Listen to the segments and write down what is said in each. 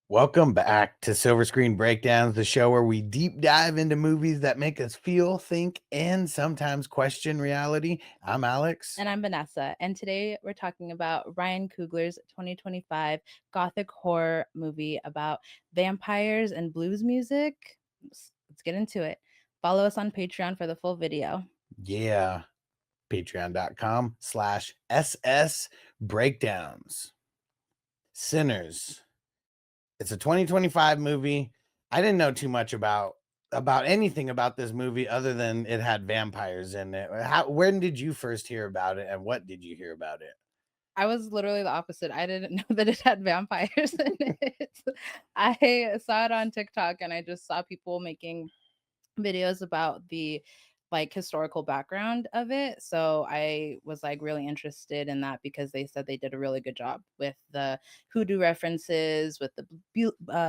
Welcome back to Silver Screen Breakdowns, the show where we deep dive into movies that make us feel, think, and sometimes question reality. I'm Alex. And I'm Vanessa. And today we're talking about Ryan Coogler's 2025 gothic horror movie about vampires and blues music. Let's get into it. Follow us on Patreon for the full video. Yeah. Patreon.com/SS Breakdowns. Sinners. It's a 2025 movie. I didn't know too much about anything about this movie other than it had vampires in it. When did you first hear about it, and what did you hear about it? I was literally the opposite. I didn't know that it had vampires in it. I saw it on TikTok and I just saw people making videos about the historical background of it. So I was really interested in that because they said they did a really good job with the hoodoo references, with the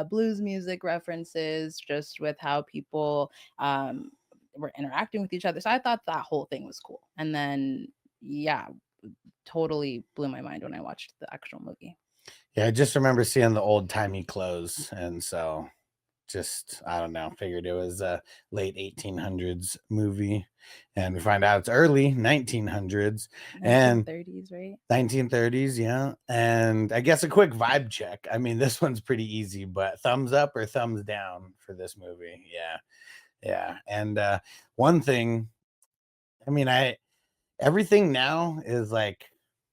blues music references, just with how people were interacting with each other. So I thought that whole thing was cool. And then, yeah, totally blew my mind when I watched the actual movie. Yeah, I just remember seeing the old-timey clothes, and so just, I don't know, figured it was a late 1800s movie, and we find out it's early 1900s and 1930s, right? 1930s, yeah. And I guess a quick vibe check. I mean, this one's pretty easy, but thumbs up or thumbs down for this movie? Yeah. And one thing, I mean, everything now is like,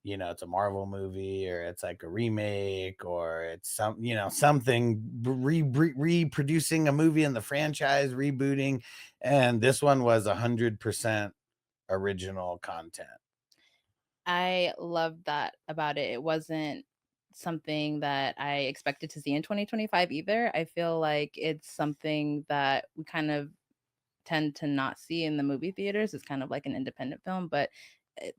it's a Marvel movie, or it's like a remake, or it's something reproducing a movie in the franchise, rebooting. And this one was 100% original content. I love that about it. It wasn't something that I expected to see in 2025 either. I feel like it's something that we kind of tend to not see in the movie theaters. It's kind of like an independent film, but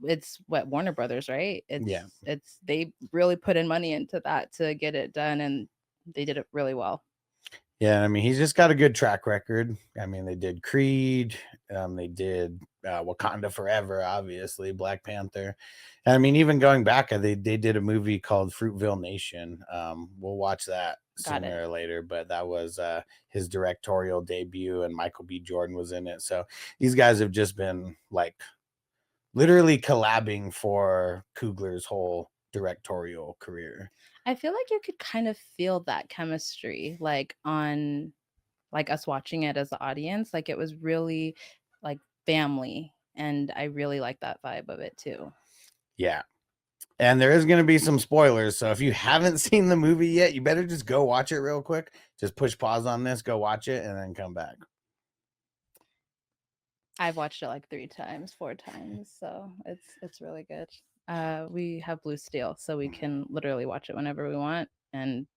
it's what Warner Brothers, right? Yeah. It's they really put in money into that to get it done, and they did it really well. Yeah, I mean, he's just got a good track record. I mean, they did Creed, they did Wakanda Forever, obviously, Black Panther. And I mean, even going back, they did a movie called Fruitville Nation. We'll watch that Got it. sooner or later, but that was his directorial debut, and Michael B. Jordan was in it. So these guys have just been like literally collabing for Coogler's whole directorial career. I feel like you could kind of feel that chemistry, on us watching it as the audience. Like it was really like family, and I really like that vibe of it too. Yeah. And there is going to be some spoilers. So if you haven't seen the movie yet, you better just go watch it real quick. Just push pause on this, go watch it, and then come back. I've watched it like 3 times, 4 times, so it's really good. We have Blue Steel, so we can literally watch it whenever we want, and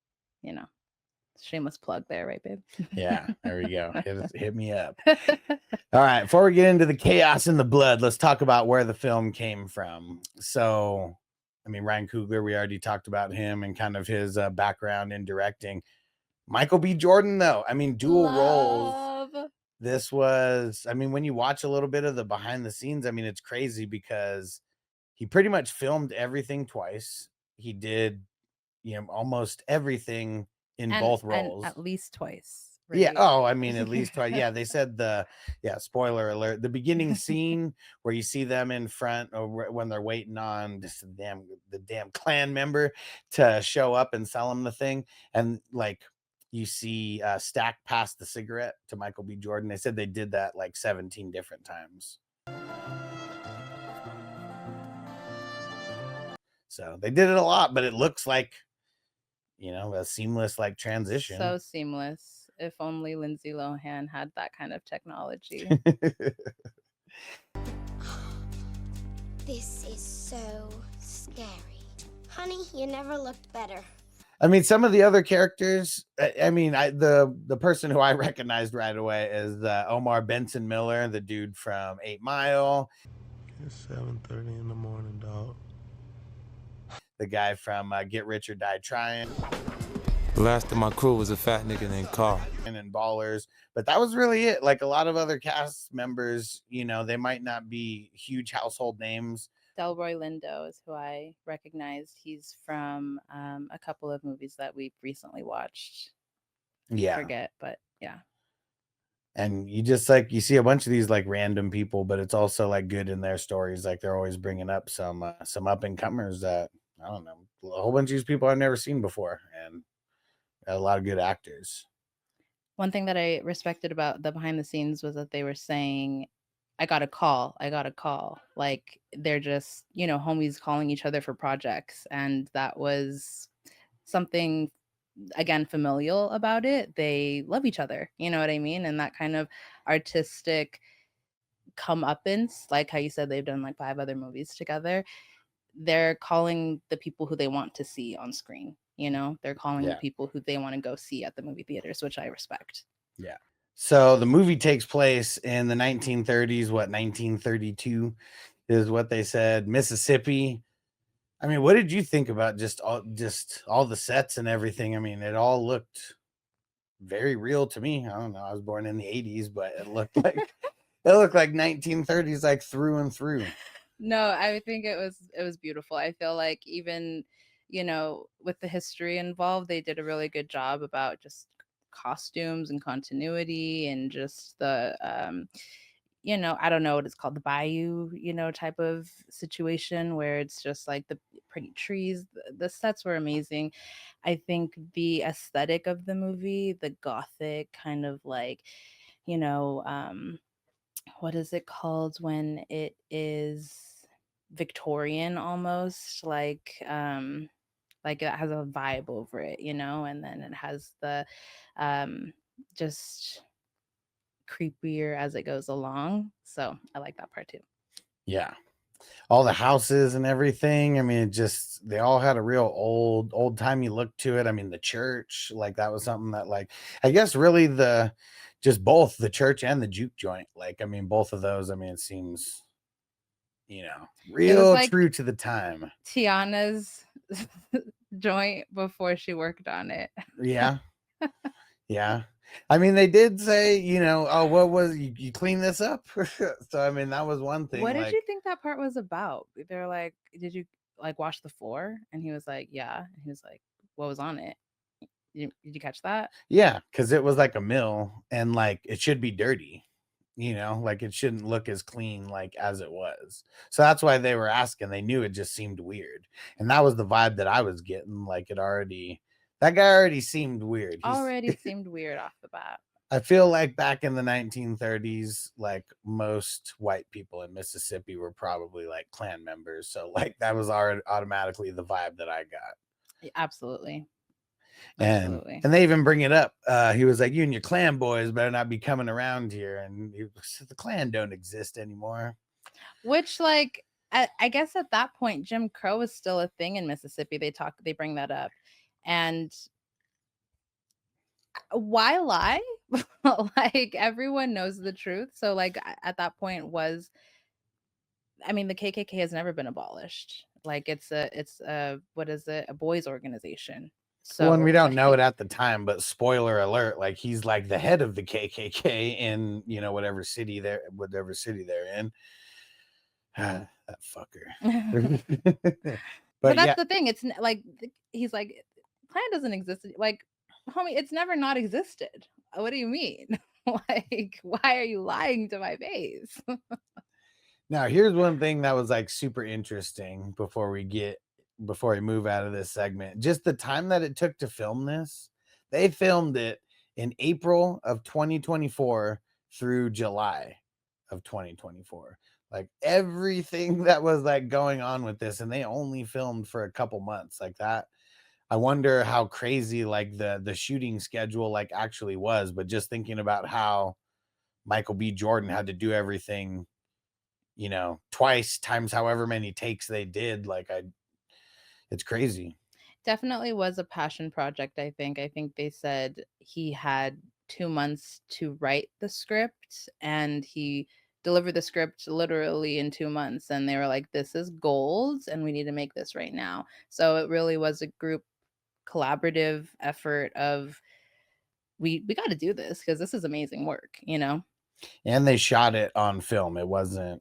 you know, shameless plug there, right, babe? Yeah, there we go. Hit me up. All right, before we get into the chaos and the blood, let's talk about where the film came from. So, I mean, Ryan Coogler, we already talked about him and kind of his background in directing. Michael B. Jordan, though, I mean, dual roles. This was, I mean, when you watch a little bit of the behind the scenes, I mean, it's crazy because he pretty much filmed everything twice. He did, almost everything in both and roles. at least twice, Yeah. right? Oh, I mean, at least twice. Yeah, they said spoiler alert, the beginning scene where you see them in front, or when they're waiting on the damn clan member to show up and sell them the thing, and like you see Stack pass the cigarette to Michael B. Jordan. They said they did that like 17 different times. So they did it a lot, but it looks like, a seamless like transition. So seamless. If only Lindsay Lohan had that kind of technology. This is so scary. Honey, you never looked better. I mean, some of the other characters, I mean, the person who I recognized right away is Omar Benson Miller, the dude from 8 Mile. It's 7:30 in the morning, dog. The guy from Get Rich or Die Trying. The last of my crew was a fat nigga named Carl. And Ballers. But that was really it. Like a lot of other cast members, they might not be huge household names, Delroy Lindo is who I recognized. He's from a couple of movies that we've recently watched. Yeah. Forget, but yeah. And you just like you see a bunch of these like random people, but it's also like good in their stories. Like they're always bringing up some up and comers that I don't know, a whole bunch of these people I've never seen before, and a lot of good actors. One thing that I respected about the behind the scenes was that they were saying, I got a call. I got a call. Like they're just, homies calling each other for projects. And that was something, again, familial about it. They love each other. You know what I mean? And that kind of artistic comeuppance, like how you said they've done like 5 other movies together. They're calling the people who they want to see on screen. They're calling the people who they want to go see at the movie theaters, which I respect. Yeah. So the movie takes place in the 1930s. What, 1932 is what they said. Mississippi. I mean, what did you think about just all the sets and everything? I mean, it all looked very real to me. I don't know. I was born in the 80s, but it looked like 1930s, like through and through. No, I think it was beautiful. I feel like even, with the history involved, they did a really good job about just costumes and continuity and just the I don't know what it's called, the bayou, type of situation where it's just like the pretty trees. The sets were amazing. I think the aesthetic of the movie, the gothic kind of like, what is it called when it is Victorian almost like it has a vibe over it, and then it has the just creepier as it goes along. So I like that part too. Yeah. All the houses and everything. I mean, they all had a real old timey look to it. I mean, the church, like that was something that like, I guess really just both the church and the juke joint. Like, I mean, both of those, I mean, it seems, real like true to the time. Tiana's joint before she worked on it. Yeah. Yeah. I mean, they did say, oh, what was you clean this up? So, I mean, that was one thing. What did like, you think that part was about? They're like, did you like wash the floor? And he was like, yeah. And he was like, what was on it? Did you catch that? Yeah, because it was like a mill and like it should be dirty, like it shouldn't look as clean like as it was. So that's why they were asking. They knew it just seemed weird. And that was the vibe that I was getting. Like that guy already seemed weird. Already seemed weird off the bat. I feel like back in the 1930s, like most white people in Mississippi were probably like Klan members. So like that was already automatically the vibe that I got. Absolutely. And they even bring it up. He was like, you and your Klan boys better not be coming around here. And the Klan don't exist anymore. Which, like, I guess at that point, Jim Crow is still a thing in Mississippi. They bring that up. And why lie? Like, everyone knows the truth. So, like, at that point I mean, the KKK has never been abolished. Like, it's a what is it? A boys organization. So, and we don't know it at the time, but spoiler alert, like he's like the head of the KKK in, whatever city they're in. That fucker. but that's the thing. It's like, he's like, Klan doesn't exist. Like, homie, it's never not existed. What do you mean? Like, why are you lying to my face? Now, here's one thing that was like super interesting before we move out of this segment. Just the time that it took to film this. They filmed it in April of 2024 through July of 2024. Like everything that was like going on with this, and they only filmed for a couple months like that. I wonder how crazy like the shooting schedule like actually was, but just thinking about how Michael B. Jordan had to do everything, twice times however many takes they did, like it's crazy. Definitely was a passion project. I think they said he had 2 months to write the script, and he delivered the script literally in 2 months, and they were like, this is gold and we need to make this right now. So it really was a group collaborative effort of we got to do this because this is amazing work. And they shot it on film. It wasn't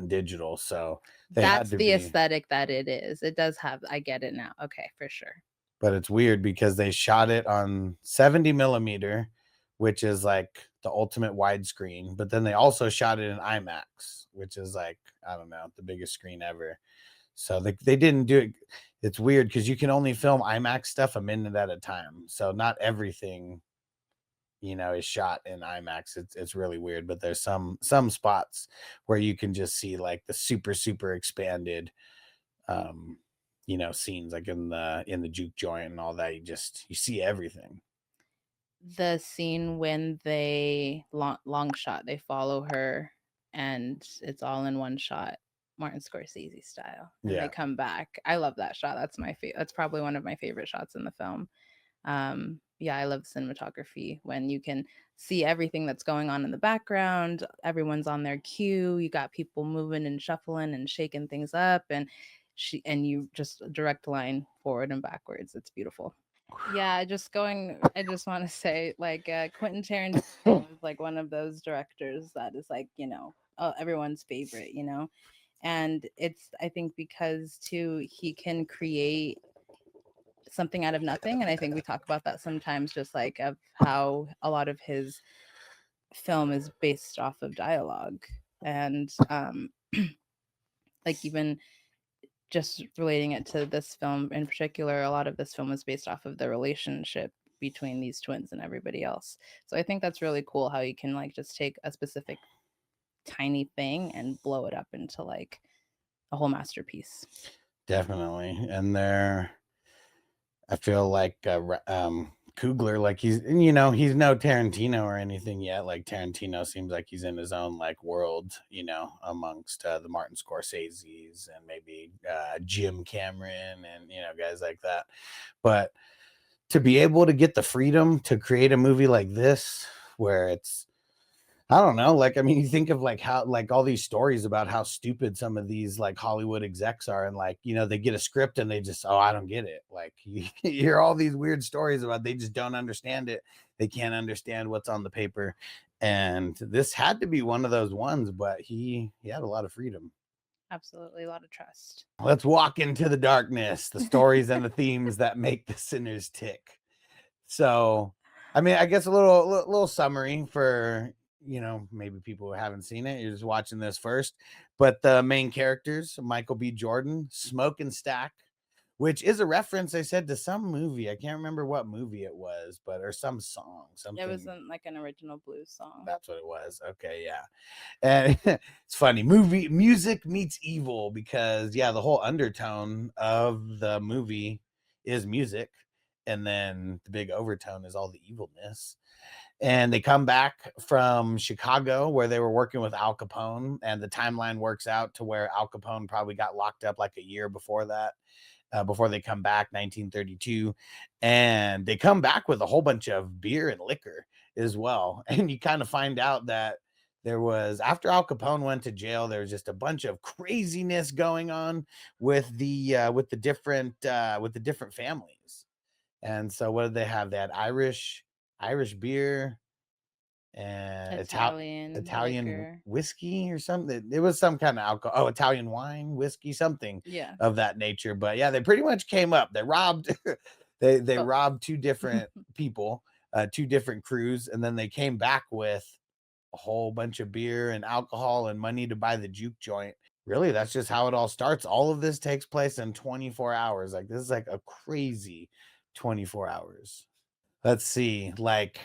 digital, so they had That's to the be. aesthetic that it is. It does have, I get it now. Okay, for sure. But it's weird because they shot it on 70 millimeter, which is like the ultimate widescreen. But then they also shot it in IMAX, which is like, I don't know, the biggest screen ever. So they didn't do it. It's weird because you can only film IMAX stuff a minute at a time. So not everything, is shot in IMAX. It's really weird. But there's some spots where you can just see like the super expanded scenes, like in the juke joint and all that. You see everything. The scene when they long shot, they follow her and it's all in one shot, Martin Scorsese style, and Yeah. they come back. I love that shot. That's that's probably one of my favorite shots in the film. I love cinematography when you can see everything that's going on in the background. Everyone's on their cue. You got people moving and shuffling and shaking things up, and you just direct line forward and backwards. It's beautiful. Yeah, I just want to say, like, Quentin Tarantino is like one of those directors that is like, everyone's favorite, and it's, I think, because too he can create something out of nothing. And I think we talk about that sometimes, just like of how a lot of his film is based off of dialogue, and like even just relating it to this film in particular, a lot of this film is based off of the relationship between these twins and everybody else. So I think that's really cool how you can like just take a specific tiny thing and blow it up into like a whole masterpiece. Definitely. And I feel like Coogler, like he's no Tarantino or anything yet. Like Tarantino seems like he's in his own like world, amongst the Martin Scorsese's and maybe Jim Cameron and guys like that. But to be able to get the freedom to create a movie like this, where it's, I don't know, like, I mean, you think of like how, like all these stories about how stupid some of these like Hollywood execs are, and like, they get a script and they just, oh, I don't get it. Like you hear all these weird stories about they just don't understand it. They can't understand what's on the paper. And this had to be one of those ones, but he had a lot of freedom. Absolutely, a lot of trust. Let's walk into the darkness, the stories and the themes that make the sinners tick. So, I mean, I guess a little summary for, maybe people who haven't seen it. You're just watching this first. But the main characters, Michael B. Jordan, Smoke and Stack, which is a reference, I said, to some movie. I can't remember what movie it was, or some song. Something. It wasn't like an original blues song. That's what it was. Okay, yeah. And it's funny. Music meets evil, because, yeah, the whole undertone of the movie is music. And then the big overtone is all the evilness. And they come back from Chicago, where they were working with Al Capone. And the timeline works out to where Al Capone probably got locked up like a year before that, before they come back, 1932. And they come back with a whole bunch of beer and liquor as well. And you kind of find out that there was, after Al Capone went to jail, there was just a bunch of craziness going on with the different families. And so what did they have? They had Irish beer and Italian whiskey or something. It was some kind of alcohol. Oh, Italian wine, whiskey, something of that nature. But yeah, they pretty much came up. They robbed they robbed two different people, two different crews, and then they came back with a whole bunch of beer and alcohol and money to buy the juke joint. Really, that's just how it all starts. All of this takes place in 24 hours. Like, this is like a crazy 24 hours. Let's see, like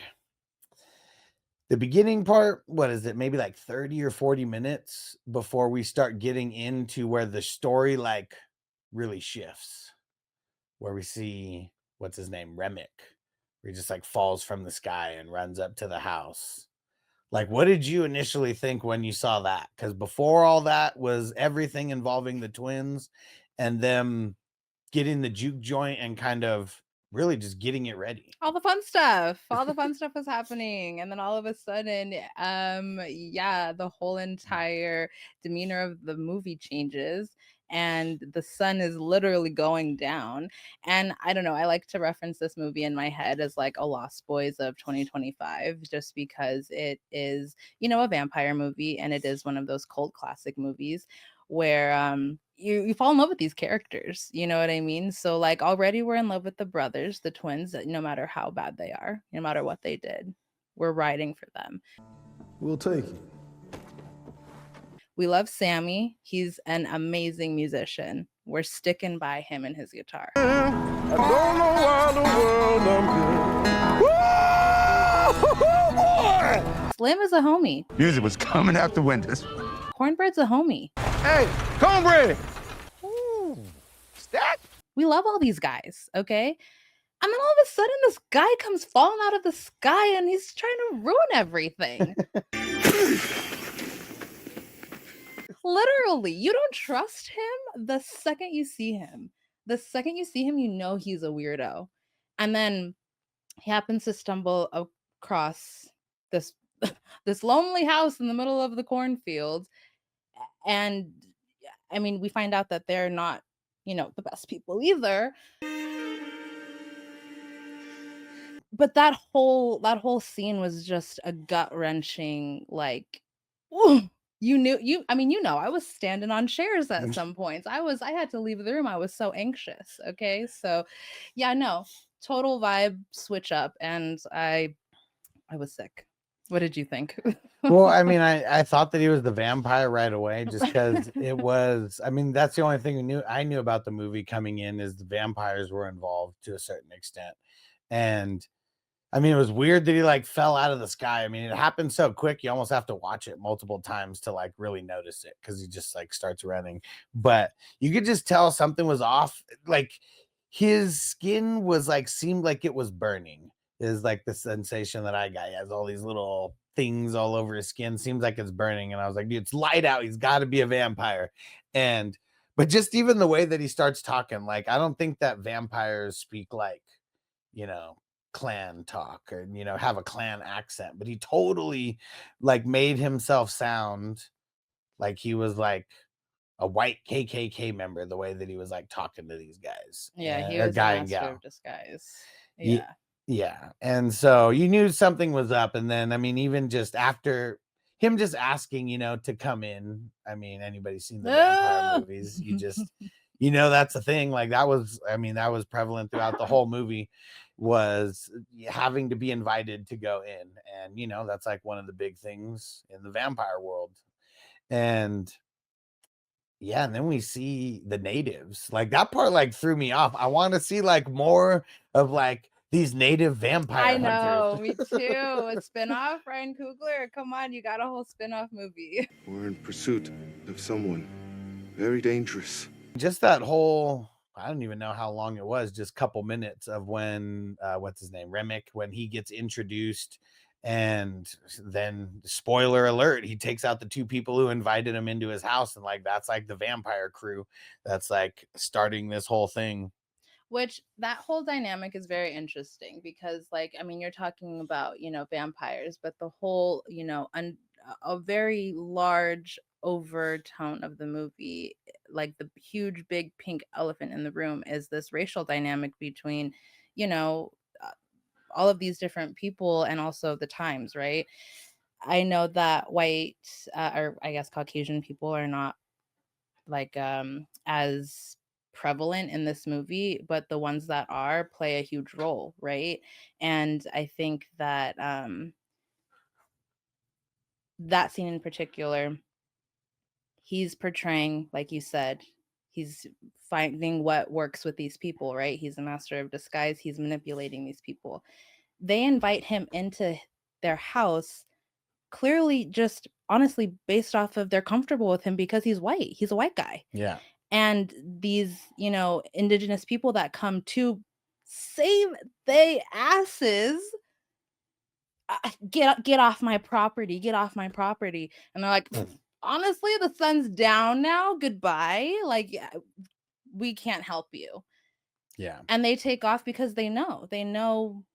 the beginning part, what is it? Maybe like 30 or 40 minutes before we start getting into where the story like really shifts, where we see, what's his name? Remick, where he just like falls from the sky and runs up to the house. Like, what did you initially think when you saw that? Because before all that was everything involving the twins and them getting the juke joint and kind of really just getting it ready. All the fun stuff was happening, and then all of a sudden, the whole entire demeanor of the movie changes, and the sun is literally going down. And I don't know, I like to reference this movie in my head as like a Lost Boys of 2025, just because it is, a vampire movie, and it is one of those cult classic movies where you fall in love with these characters, you know what I mean? So like already we're in love with the brothers, the twins, no matter how bad they are, no matter what they did, we're riding for them. We'll take it. We love Sammy. He's an amazing musician. We're sticking by him and his guitar. I don't know why the world I'm good. Slim is a homie. Music was coming out the windows. Cornbread's a homie. Hey, cornbread! Ooh, stack. We love all these guys, okay? And then all of a sudden, this guy comes falling out of the sky and he's trying to ruin everything. Literally, you don't trust him the second you see him. The second you see him, you know he's a weirdo. And then he happens to stumble across this this lonely house in the middle of the cornfields. And I mean, we find out that they're not, the best people either. But that whole scene was just a gut-wrenching, like, ooh, I was standing on chairs at some points. I had to leave the room. I was so anxious. Okay. So yeah, no, total vibe switch up, and I was sick. What did you think? Well, I mean, I thought that he was the vampire right away, just because it was, I mean, that's the only thing I knew about the movie coming in, is the vampires were involved to a certain extent. And I mean, it was weird that he like fell out of the sky. I mean, it happened so quick, you almost have to watch it multiple times to like really notice it, because he just like starts running. But you could just tell something was off. Like his skin was like, seemed like it was burning, is like the sensation that I got. He has all these little things all over his skin, seems like it's burning. And I was like, dude, it's light out. He's got to be a vampire. But just even the way that he starts talking, like, I don't think that vampires speak like, clan talk, or have a clan accent, but he totally like made himself sound like he was like a white KKK member, the way that he was like talking to these guys. Yeah, he was guy a and master gal of disguise. Yeah. Yeah. And so you knew something was up. And then, I mean, even just after him just asking, to come in, I mean, anybody's seen the vampire movies, you just, that's a thing. Like that was prevalent throughout the whole movie, was having to be invited to go in. And, that's like one of the big things in the vampire world. And yeah, and then we see the natives. Like that part like threw me off. I want to see like more of like these native vampire I know, hunters. me too. A spinoff, Ryan Coogler. Come on, you got a whole spinoff movie. We're in pursuit of someone very dangerous. Just that whole, I don't even know how long it was, just a couple minutes of when what's his name, Remick, when he gets introduced, and then spoiler alert, he takes out the two people who invited him into his house, and like that's like the vampire crew that's like starting this whole thing. Which that whole dynamic is very interesting, because like, I mean, you're talking about, vampires, but the whole, a very large overtone of the movie, like the huge big pink elephant in the room, is this racial dynamic between, all of these different people, and also the times, right? I know that white or I guess Caucasian people are not like as prevalent in this movie, but the ones that are play a huge role, right? And I think that that scene in particular, he's portraying, like you said, he's finding what works with these people, right? He's a master of disguise. He's manipulating these people. They invite him into their house, clearly just honestly based off of they're comfortable with him because he's white. He's a white guy. Yeah. And these, indigenous people that come to save they asses, get off my property, get off my property. And they're like, honestly, the sun's down now, goodbye, like we can't help you. Yeah. And they take off because they know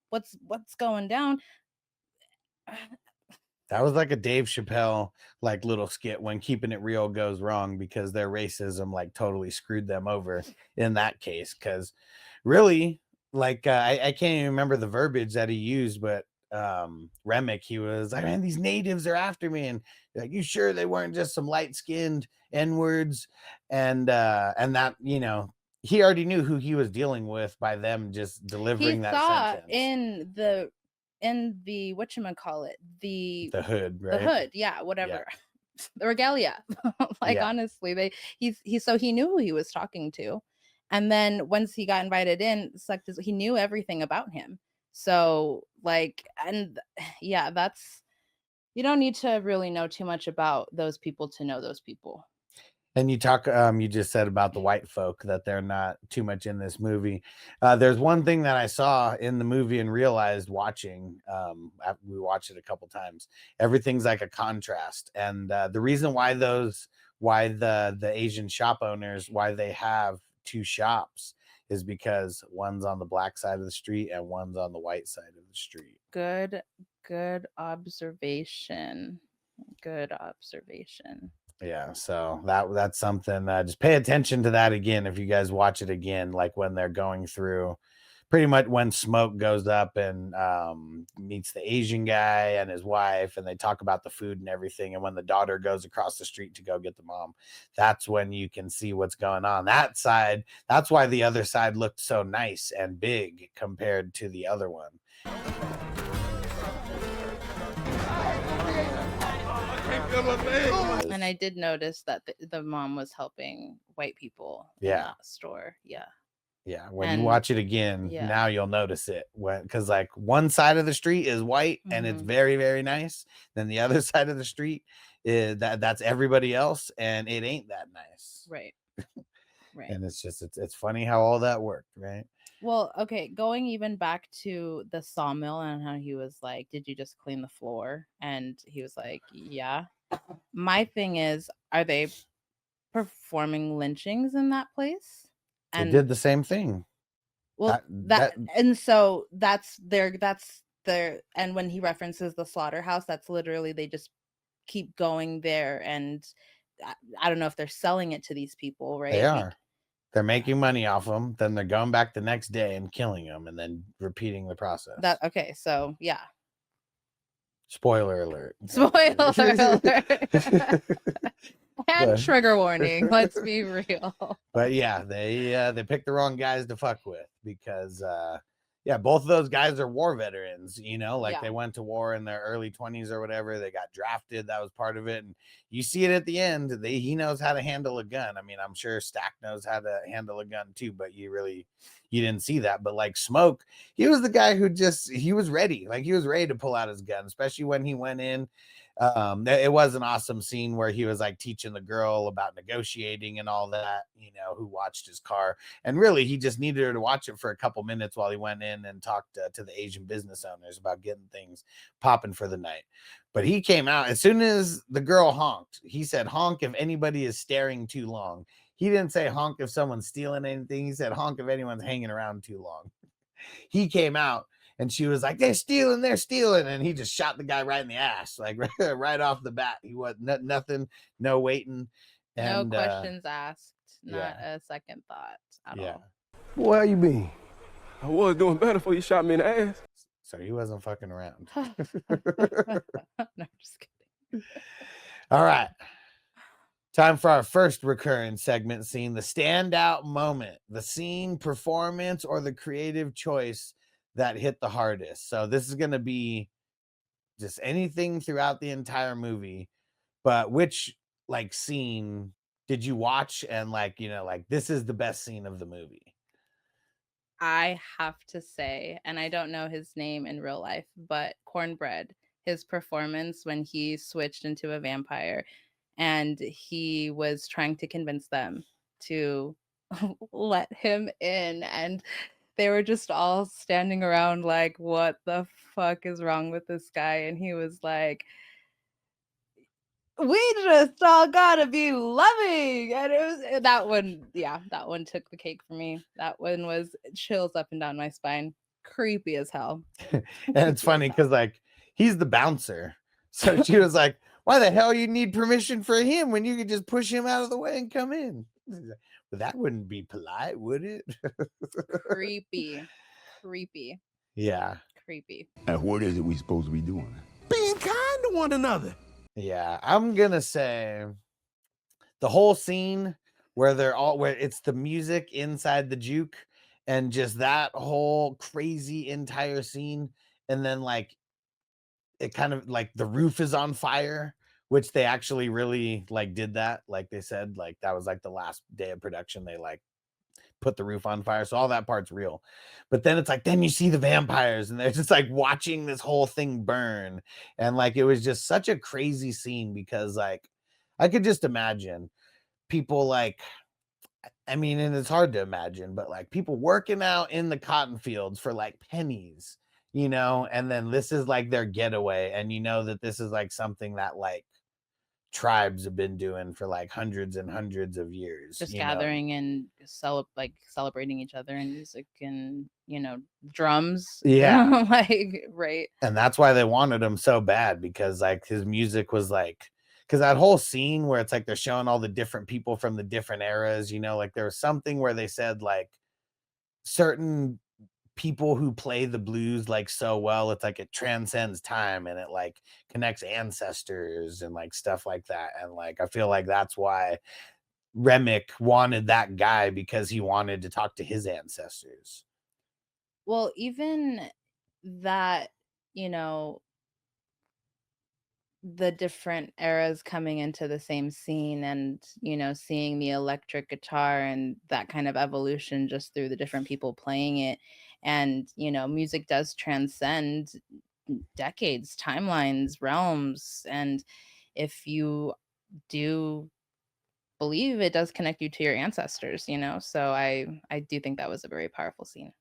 what's going down. That was like a Dave Chappelle like little skit when Keeping It Real goes wrong because their racism like totally screwed them over in that case. Because really, like I can't even remember the verbiage that he used, but Remick, he was like, man, these natives are after me, and like, you sure they weren't just some light-skinned N-words? And that, you know, he already knew who he was dealing with by them just delivering He that saw sentence. in the whatchamacallit, The hood, the right? hood, yeah, whatever. The regalia. Like Yeah. honestly, he knew who he was talking to. And then once he got invited in, he knew everything about him. So like, and yeah, that's, you don't need to really know too much about those people to know those people. And you talk, you just said about the white folk that they're not too much in this movie. There's one thing that I saw in the movie and realized watching, we watched it a couple times. Everything's like a contrast, and the reason why the Asian shop owners, why they have two shops, is because one's on the black side of the street and one's on the white side of the street. Good observation. Good observation. Yeah, so that's something. Just pay attention to that again if you guys watch it again, like when they're going through, pretty much when Smoke goes up and meets the Asian guy and his wife, and they talk about the food and everything. And when the daughter goes across the street to go get the mom, that's when you can see what's going on. That side, that's why the other side looked so nice and big compared to the other one. And I did notice that the mom was helping white people in Yeah. that store. Yeah. Yeah, when And you watch it again, yeah. now you'll notice it, because like one side of the street is white and it's very, very nice. Then the other side of the street is that's everybody else, and it ain't that nice. Right. Right. And it's just it's funny how all that worked, right? Well, okay, going even back to the sawmill and how he was like, "Did you just clean the floor?" And he was like, "Yeah." My thing is, are they performing lynchings in that place? They did the same thing. Well, and so that's their, and when he references the slaughterhouse, that's literally, they just keep going there, and I don't know if they're selling it to these people, right? They are. They're making money off them. Then they're going back the next day and killing them, and then repeating the process. Okay, so yeah. Spoiler alert. Spoiler alert. And trigger warning. Let's be real. But yeah, they picked the wrong guys to fuck with, because both of those guys are war veterans, you know, like they went to war in their early 20s or whatever. They got drafted. That was part of it. And you see it at the end. He knows how to handle a gun. I mean, I'm sure Stack knows how to handle a gun too, but you didn't see that. But like Smoke, he was the guy who he was ready. Like he was ready to pull out his gun, especially when he went in. It was an awesome scene where he was like teaching the girl about negotiating and all that, you know, who watched his car. And really, he just needed her to watch it for a couple minutes while he went in and talked to the Asian business owners about getting things popping for the night. But he came out as soon as the girl honked. He said, "Honk if anybody is staring too long." He didn't say honk if someone's stealing anything. He said honk if anyone's hanging around too long. He came out. And she was like, they're stealing. And he just shot the guy right in the ass, like right off the bat. He was nothing, no waiting. And, no questions asked. Not a second thought at all. Boy, how you been? I was doing better before you shot me in the ass. So he wasn't fucking around. No, just kidding. All right. Time for our first recurring segment scene, the standout moment, the scene, performance, or the creative choice that hit the hardest. So this is going to be just anything throughout the entire movie, but which like scene did you watch and like, you know, like this is the best scene of the movie? I have to say, and I don't know his name in real life, but Cornbread, his performance when he switched into a vampire and he was trying to convince them to let him in, and they were just all standing around like, what the fuck is wrong with this guy? And he was like, we just all gotta be loving. And it was that one took the cake for me. That one was chills up and down my spine. Creepy as hell. And it's funny because like he's the bouncer. So she was like, why the hell you need permission for him when you could just push him out of the way and come in? But that wouldn't be polite, would it? Creepy. Creepy. Yeah. Creepy. And what is it we supposed to be doing? Being kind to one another. Yeah. I'm gonna say the whole scene where it's the music inside the juke and just that whole crazy entire scene, and then like it kind of like the roof is on fire, which they actually really like did that. Like they said, like that was like the last day of production. They like put the roof on fire. So all that part's real. But then it's like, then you see the vampires and they're just like watching this whole thing burn. And like it was just such a crazy scene because like I could just imagine people like, I mean, and it's hard to imagine, but like people working out in the cotton fields for like pennies, you know, and then this is like their getaway. And you know that this is like something that like tribes have been doing for like hundreds and hundreds of years. Just you know? gathering and celebrating each other and music and drums. Yeah. Like right. And that's why they wanted him so bad, because like his music was like, because that whole scene where it's like they're showing all the different people from the different eras, you know, like there was something where they said like certain people who play the blues like so well, it's like it transcends time and it like connects ancestors and like stuff like that. And like I feel like that's why Remick wanted that guy, because he wanted to talk to his ancestors. Well, even that, the different eras coming into the same scene and, seeing the electric guitar and that kind of evolution just through the different people playing it. And, music does transcend decades, timelines, realms. And if you do believe, it does connect you to your ancestors, so I do think that was a very powerful scene.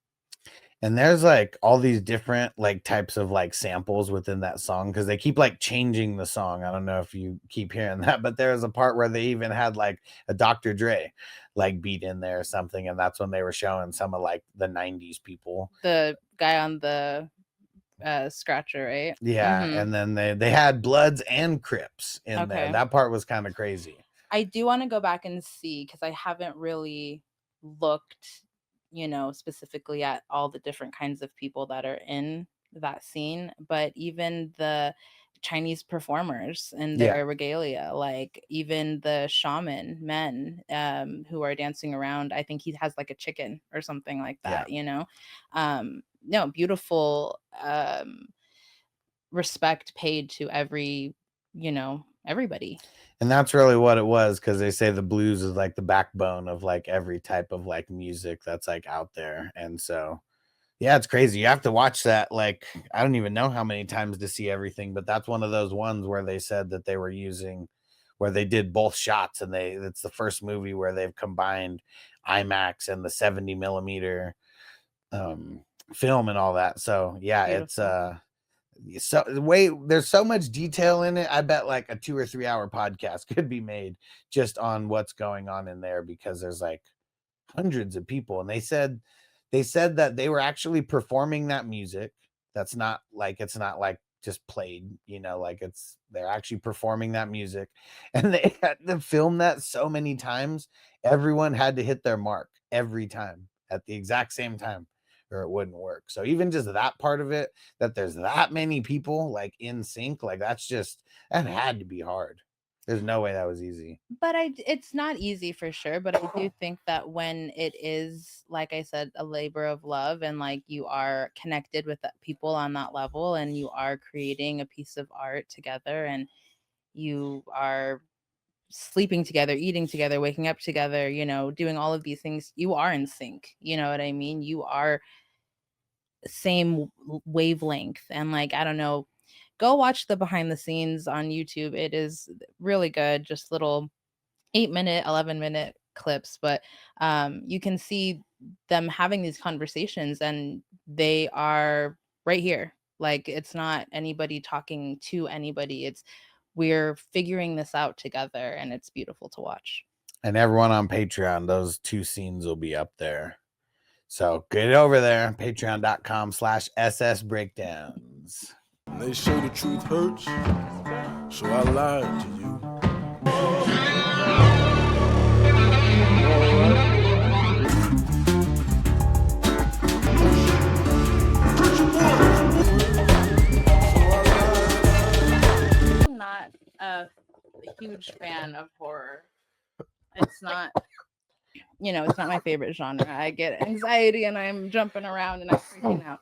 And there's like all these different like types of like samples within that song, because they keep like changing the song. I don't know if you keep hearing that, but there's a part where they even had like a Dr. Dre like beat in there or something, and that's when they were showing some of like the 90s people. The guy on the scratcher, right? Yeah. And then they had Bloods and Crips in there. Okay. That part was kind of crazy. I do want to go back and see, because I haven't really looked, specifically at all the different kinds of people that are in that scene, but even the Chinese performers and their regalia, like even the shaman men who are dancing around. I think he has like a chicken or something like that, no, beautiful respect paid to everybody. And that's really what it was, because they say the blues is like the backbone of like every type of like music that's like out there. And so yeah, it's crazy. You have to watch that. Like, I don't even know how many times to see everything, but that's one of those ones where they said that they were using, where they did both shots, and it's the first movie where they've combined IMAX and the 70 millimeter film and all that. So yeah, Beautiful. it's there's so much detail in it. I bet like a 2 or 3 hour podcast could be made just on what's going on in there, because there's like hundreds of people. And they said that they were actually performing that music. It's not like just played, like they're actually performing that music, and they had to film that so many times. Everyone had to hit their mark every time at the exact same time, or it wouldn't work. So even just that part of it, that there's that many people like in sync, like that had to be hard. There's no way that was easy. But it's not easy for sure. But I do think that when it is, like I said, a labor of love, and like you are connected with people on that level, and you are creating a piece of art together, and you are sleeping together, eating together, waking up together, doing all of these things, you are in sync. You know what I mean? You are same wavelength. And like, I don't know, go watch the behind the scenes on YouTube. It is really good. Just little 8-minute, 11-minute clips, but you can see them having these conversations, and they are right here. Like, it's not anybody talking to anybody. We're figuring this out together, and it's beautiful to watch. And everyone on Patreon, those 2 scenes will be up there. So get over there, patreon.com/SS breakdowns. They say the truth hurts, so I lied to you. I'm not a huge fan of horror. It's not, it's not my favorite genre. I get anxiety and I'm jumping around and I'm freaking out.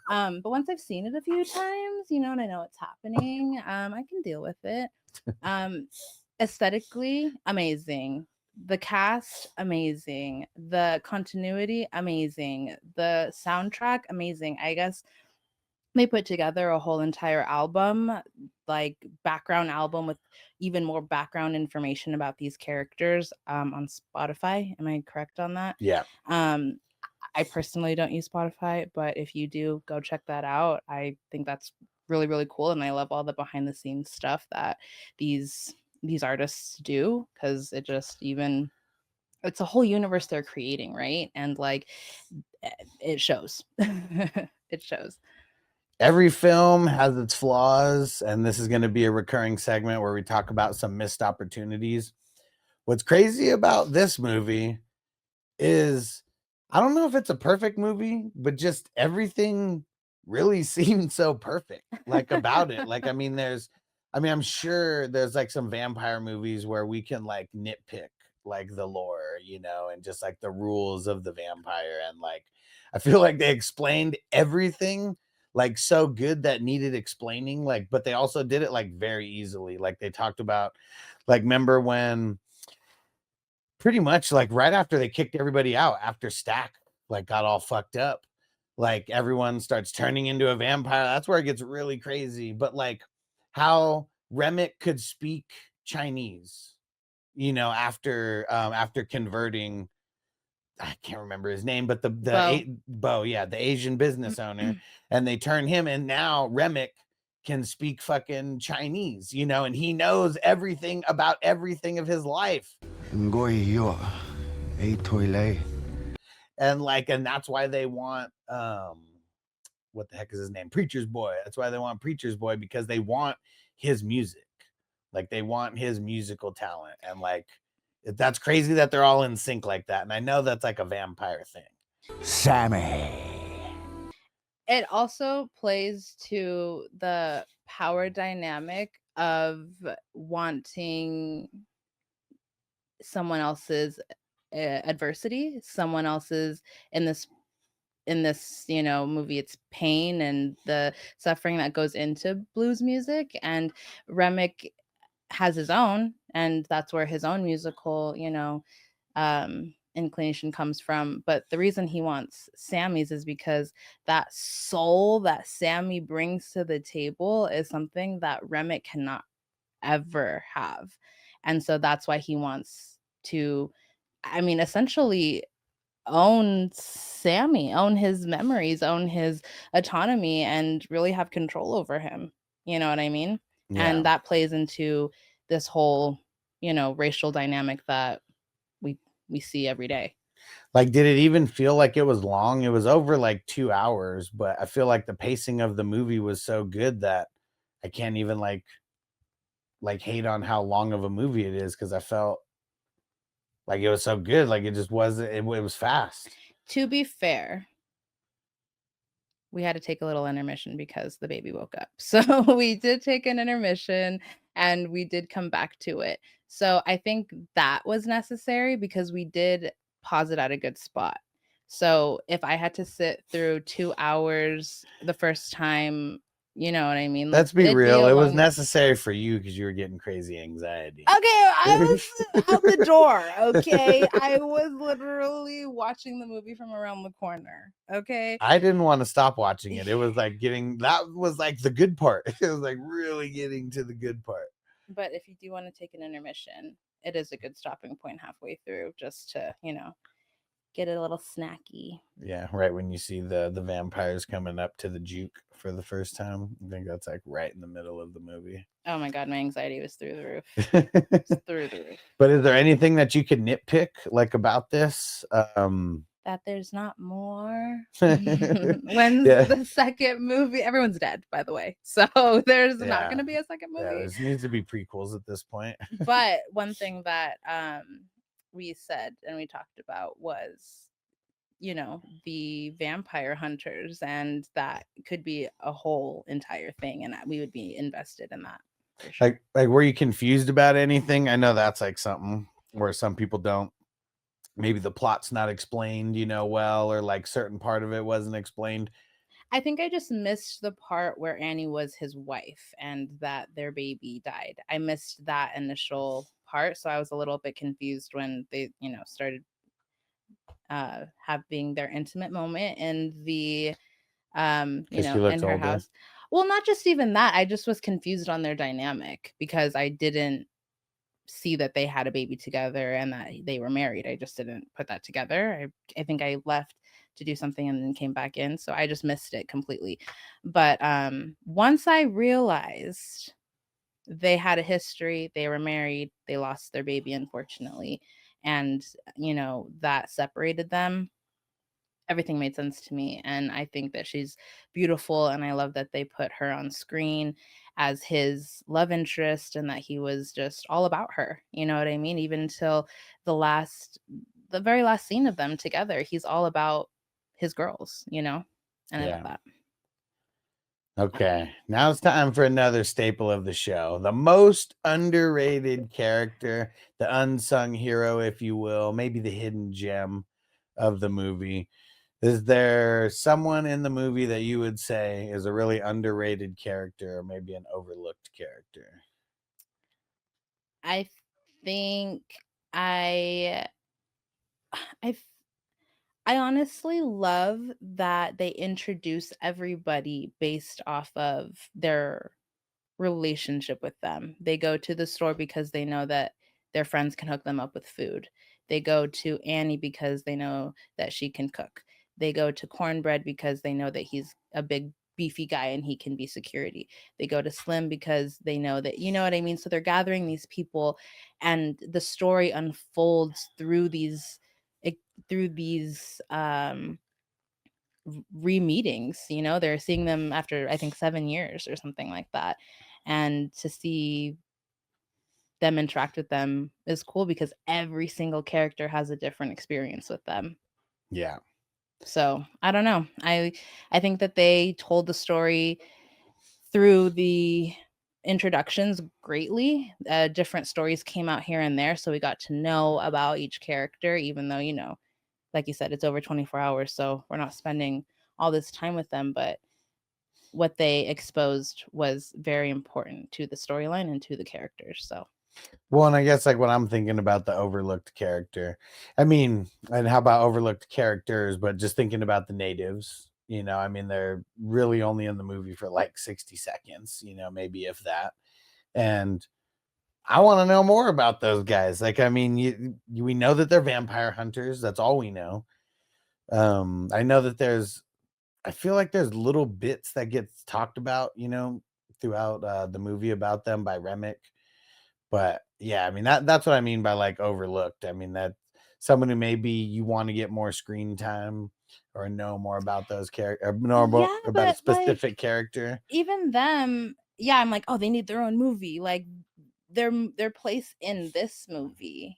But once I've seen it a few times, and I know what's happening, I can deal with it. Aesthetically, amazing. The cast, amazing. The continuity, amazing. The soundtrack, amazing. I guess they put together a whole entire album, like background album with even more background information about these characters on Spotify. Am I correct on that? Yeah. I personally don't use Spotify, but if you do, go check that out. I think that's really, really cool. And I love all the behind the scenes stuff that these artists do, because it just it's a whole universe they're creating, right? And like it shows. It shows. Every film has its flaws, and this is going to be a recurring segment where we talk about some missed opportunities. What's crazy about this movie is, I don't know if it's a perfect movie, but just everything really seemed so perfect, like about it. Like, I'm sure there's like some vampire movies where we can like nitpick like the lore, and just like the rules of the vampire. And like, I feel like they explained everything like so good that needed explaining, like, but they also did it like very easily. Like they talked about, like, remember when pretty much like right after they kicked everybody out, after Stack like got all fucked up, like everyone starts turning into a vampire. That's where it gets really crazy. But like how Remick could speak Chinese, after converting, I can't remember his name, but Bo, yeah, the Asian business owner, and they turn him, and now Remick can speak fucking Chinese, and he knows everything about everything of his life. And that's why they want what the heck is his name? Preacher's Boy. That's why they want Preacher's Boy, because they want his music. Like they want his musical talent. And like that's crazy that they're all in sync like that. And I know that's like a vampire thing. Sammy. It also plays to the power dynamic of wanting someone else's adversity, someone else's in this movie, it's pain and the suffering that goes into blues music. And Remick has his own, and that's where his own musical inclination comes from. But the reason he wants Sammy's is because that soul that Sammy brings to the table is something that Remick cannot ever have. And so that's why he wants to, essentially own Sammy, own his memories, own his autonomy, and really have control over him. You know what I mean? Yeah. And that plays into this whole, racial dynamic that we see every day. Like, did it even feel like it was long? It was over like 2 hours, but I feel like the pacing of the movie was so good that I can't even like hate on how long of a movie it is, because I felt like it was so good. Like it just wasn't, it was fast. To be fair, we had to take a little intermission because the baby woke up. So we did take an intermission and we did come back to it. So I think that was necessary because we did pause it at a good spot. So if I had to sit through 2 hours the first time, you know what I mean? Let's be real. It was necessary for you because you were getting crazy anxiety. Okay, I was out the door. Okay, I was literally watching the movie from around the corner. Okay, I didn't want to stop watching it. It was like that was like the good part. It was like really getting to the good part. But if you do want to take an intermission, it is a good stopping point halfway through, just to get it a little snacky. Yeah, right when you see the vampires coming up to the juke for the first time. I think that's like right in the middle of the movie. Oh my god, my anxiety was through the roof. It's through the roof. But is there anything that you could nitpick like about this? that there's not more. When's the second movie? Everyone's dead, by the way. So there's not going to be a second Yeah, movie. there needs to be prequels at this point. But one thing that we said and we talked about was, you know, the vampire hunters, and that could be a whole entire thing, and we would be invested in that. For sure. Like, were you confused about anything? I know that's like something where some people don't. Maybe the plot's not explained, you know, well, or like certain part of it wasn't explained. I think I just missed the part where Annie was his wife and that their baby died. I missed that initial part, so I was a little bit confused when they, you know, started having their intimate moment in the you know, in her house. Well, not just even that. I just was confused on their dynamic because I didn't see that they had a baby together and that they were married. I just didn't put that together. I think I left to do something and then came back in, so I just missed it completely. But once I realized they had a history, they were married, they lost their baby unfortunately, and you know, that separated them, everything made sense to me. And I think that she's beautiful, and I love that they put her on screen as his love interest and that he was just all about her. You know what I mean? Even until the very last scene of them together, he's all about his girls, you know? And I love that. Okay, now it's time for another staple of the show, the most underrated character, the unsung hero, if you will, maybe the hidden gem of the movie. Is there someone in the movie that you would say is a really underrated character or maybe an overlooked character? I think I I I honestly love that they introduce everybody based off of their relationship with them. They go to the store because they know that their friends can hook them up with food. They go to Annie because they know that she can cook. They go to Cornbread because they know that he's a big beefy guy and he can be security. They go to Slim because they know that, you know what I mean? So they're gathering these people, and the story unfolds through these re-meetings. You know, they're seeing them after I think 7 years or something like that, and to see them interact with them is cool because every single character has a different experience with them. Yeah. So I don't know, I think that they told the story through the introductions greatly. Different stories came out here and there, so we got to know about each character, even though, you know, like you said, it's over 24 hours, so we're not spending all this time with them, but what they exposed was very important to the storyline and to the characters. So, well, and I guess like when I'm thinking about the overlooked character, I mean, and how about overlooked characters, but just thinking about the natives, you know, I mean, they're really only in the movie for like 60 seconds, you know, maybe if that. And I want to know more about those guys. Like, I mean, we know that they're vampire hunters. That's all we know. I know that I feel like there's little bits that gets talked about, you know, throughout the movie about them by Remick. But yeah, I mean, that's what I mean by like overlooked. I mean, that someone who maybe you want to get more screen time or know more about those characters, or know more yeah, about a but specific like character. even them, yeah, I'm like, oh, they need their own movie. Like their place in this movie.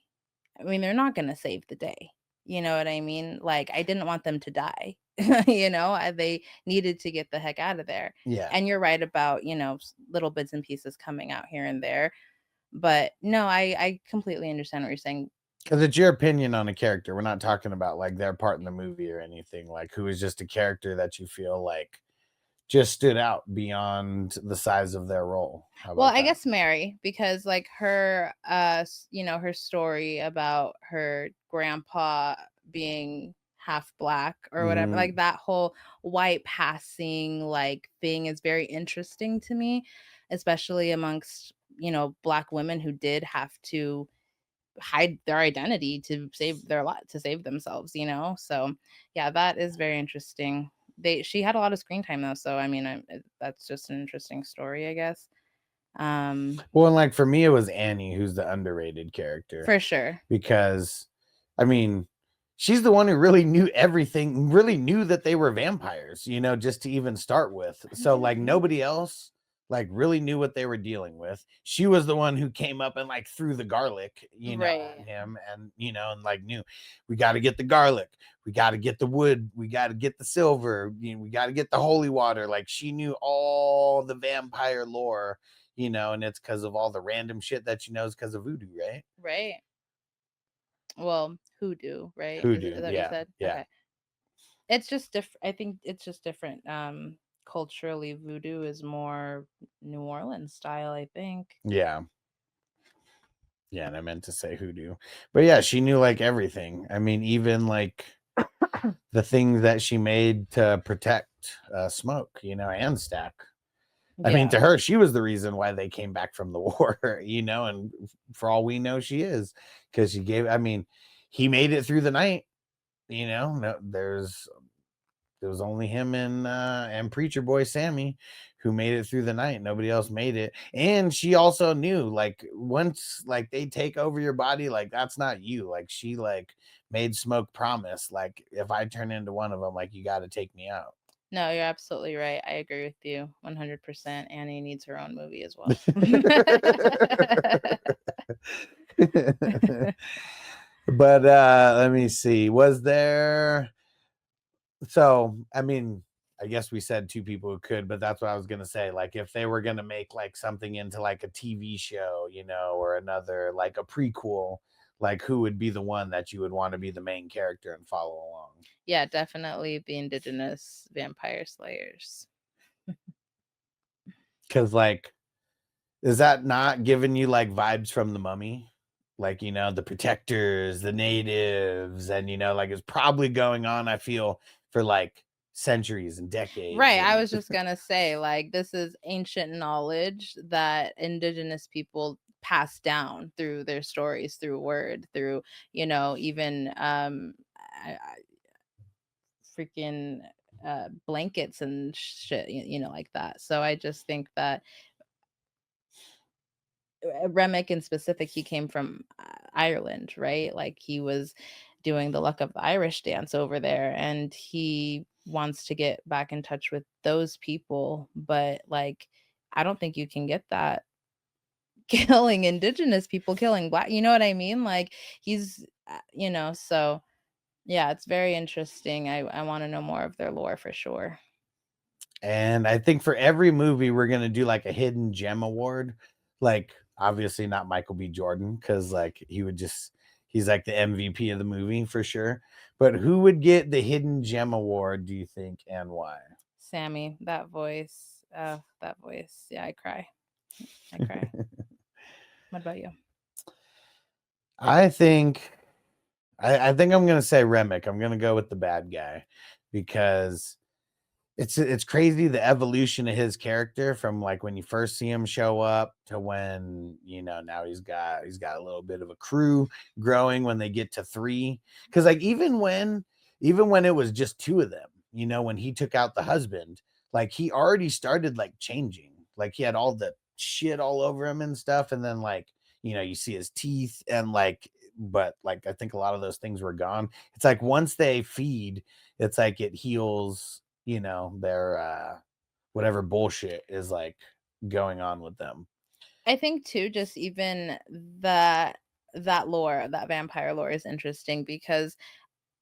I mean, they're not gonna save the day. You know what I mean? Like, I didn't want them to die. You know, they needed to get the heck out of there. Yeah. And you're right about, you know, little bits and pieces coming out here and there. But no, I completely understand what you're saying. Because it's your opinion on a character. We're not talking about like their part in the movie or anything. Like who is just a character that you feel like just stood out beyond the size of their role. Well, I guess Mary, because like her you know, her story about her grandpa being half black or whatever, like that whole white passing like thing is very interesting to me, especially amongst, you know, black women who did have to hide their identity to save their lot, to save themselves, you know. So yeah, that is very interesting. She had a lot of screen time though, so I mean, that's just an interesting story, I guess. Well, and like for me, it was Annie, who's the underrated character For sure. because, I mean, she's the one who really knew everything, really knew that they were vampires, you know, just to even start with. So like nobody else like really knew what they were dealing with. She was the one who came up and like threw the garlic, you know, at Right. him, and you know, and like knew we got to get the garlic, we got to get the wood, we got to get the silver, you know, we got to get the holy water. Like she knew all the vampire lore, you know, and it's because of all the random shit that she knows because of voodoo, right? Right. Well, hoodoo, right? Is Hoodoo, that what you yeah, said? yeah. Okay. It's just different. I think it's just different. Culturally, voodoo is more New Orleans style, I think. Yeah. Yeah, and I meant to say hoodoo. But yeah, she knew like everything. I mean, even like the things that she made to protect Smoke, you know, and Stack. I mean, Yeah. to her, she was the reason why they came back from the war, you know, and for all we know, she is, because she gave, I mean, he made it through the night, you know. No, there was only him and preacher boy Sammy who made it through the night. Nobody else made it. And she also knew, like, once like they take over your body, like that's not you. Like she like made Smoke promise, like if I turn into one of them, like you got to take me out. No, you're absolutely right. I agree with you 100%. Annie needs her own movie as well. But let me see, was there, so I mean, I guess we said two people who could, but that's what I was gonna say. Like if they were gonna make like something into like a TV show, you know, or another like a prequel, like who would be the one that you would want to be the main character and follow along? Yeah, definitely the indigenous vampire slayers. Because like, is that not giving you like vibes from the Mummy? Like, you know, the protectors, the natives, and you know, like it's probably going on, I feel, for like centuries and decades. Right. I And was just going to say, like, this is ancient knowledge that indigenous people pass down through their stories, through word, through, you know, even freaking blankets and shit, you know, like that. So I just think that Remick in specific, he came from Ireland, right? Like he was doing the Luck of the Irish dance over there, and he wants to get back in touch with those people. But like, I don't think you can get that killing indigenous people, killing black. You know what I mean? Like he's, you know, so yeah, it's very interesting. I want to know more of their lore for sure. And I think for every movie, we're gonna do like a hidden gem award. Like, obviously not Michael B. Jordan, because like he's like the MVP of the movie for sure. But who would get the hidden gem award, do you think, and why? Sammy, that voice, that voice. Yeah, I cry. I cry. What about you? I think I think I'm gonna say Remick. I'm gonna go with the bad guy because it's crazy the evolution of his character from like when you first see him show up to when, you know, now he's got a little bit of a crew growing when they get to 3. Because like even when it was just 2 of them, you know, when he took out the husband, like he already started like changing. Like he had all the shit all over him and stuff, and then like, you know, you see his teeth and like, but like I think a lot of those things were gone. It's like once they feed, it's like it heals, you know, their whatever bullshit is like going on with them. I think too, just even that lore, that vampire lore is interesting because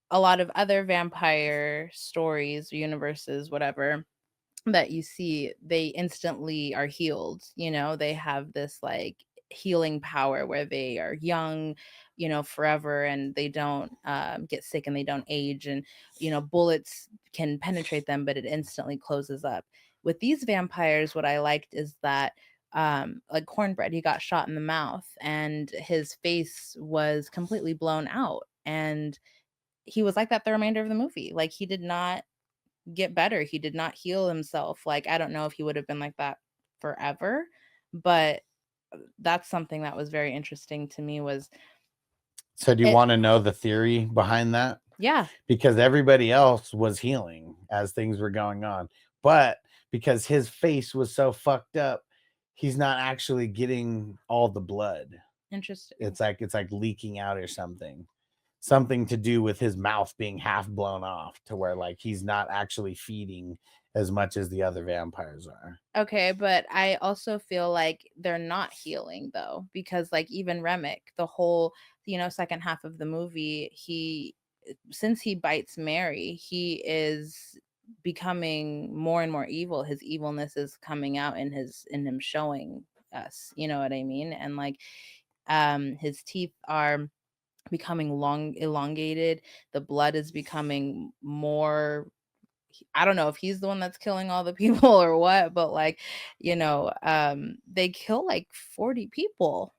a lot of other vampire stories, universes, whatever, that you see, they instantly are healed. You know, they have this like healing power where they are young, you know, forever, and they don't get sick and they don't age. And, you know, bullets can penetrate them, but it instantly closes up. With these vampires, what I liked is that like Cornbread, he got shot in the mouth and his face was completely blown out. And he was like that the remainder of the movie. Like he did not get better. He did not heal himself. Like, I don't know if he would have been like that forever, but that's something that was very interesting to me was So do you it, want to know the theory behind that? yeah, Because everybody else was healing as things were going on, but because his face was so fucked up, he's not actually getting all the blood. interesting. It's like leaking out or something. something to do with his mouth being half blown off to where like he's not actually feeding as much as the other vampires are. Okay, but I also feel like they're not healing though, because like even Remick, the whole, second half of the movie, since he bites Mary, he is becoming more and more evil. His evilness is coming out in him showing us, you know what I mean? And like his teeth are becoming elongated, the blood is becoming more. I don't know if he's the one that's killing all the people or what, but like, they kill like 40 people.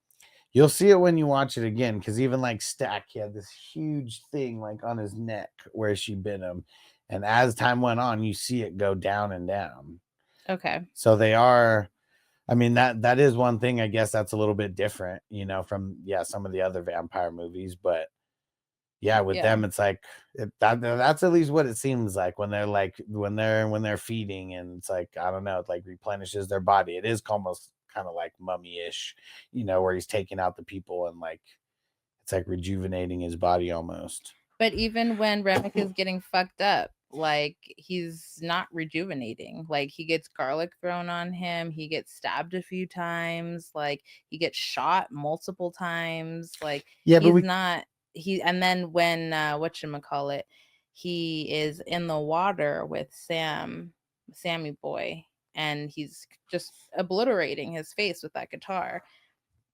You'll see it when you watch it again, because even like Stack, he had this huge thing like on his neck where she bit him. And as time went on, you see it go down and down. Okay. So they are, I mean, that is one thing, I guess that's a little bit different, from some of the other vampire movies. But yeah, with them, it's like that's at least what it seems like when they're like when they're feeding, and it's like, I don't know, it like replenishes their body. It is almost kind of like mummy-ish, where he's taking out the people and like it's like rejuvenating his body almost. But even when Remick is getting fucked up, like he's not rejuvenating. Like he gets garlic thrown on him, he gets stabbed a few times, like he gets shot multiple times. Like and then when whatchamacallit, he is in the water with Sammy boy, and he's just obliterating his face with that guitar,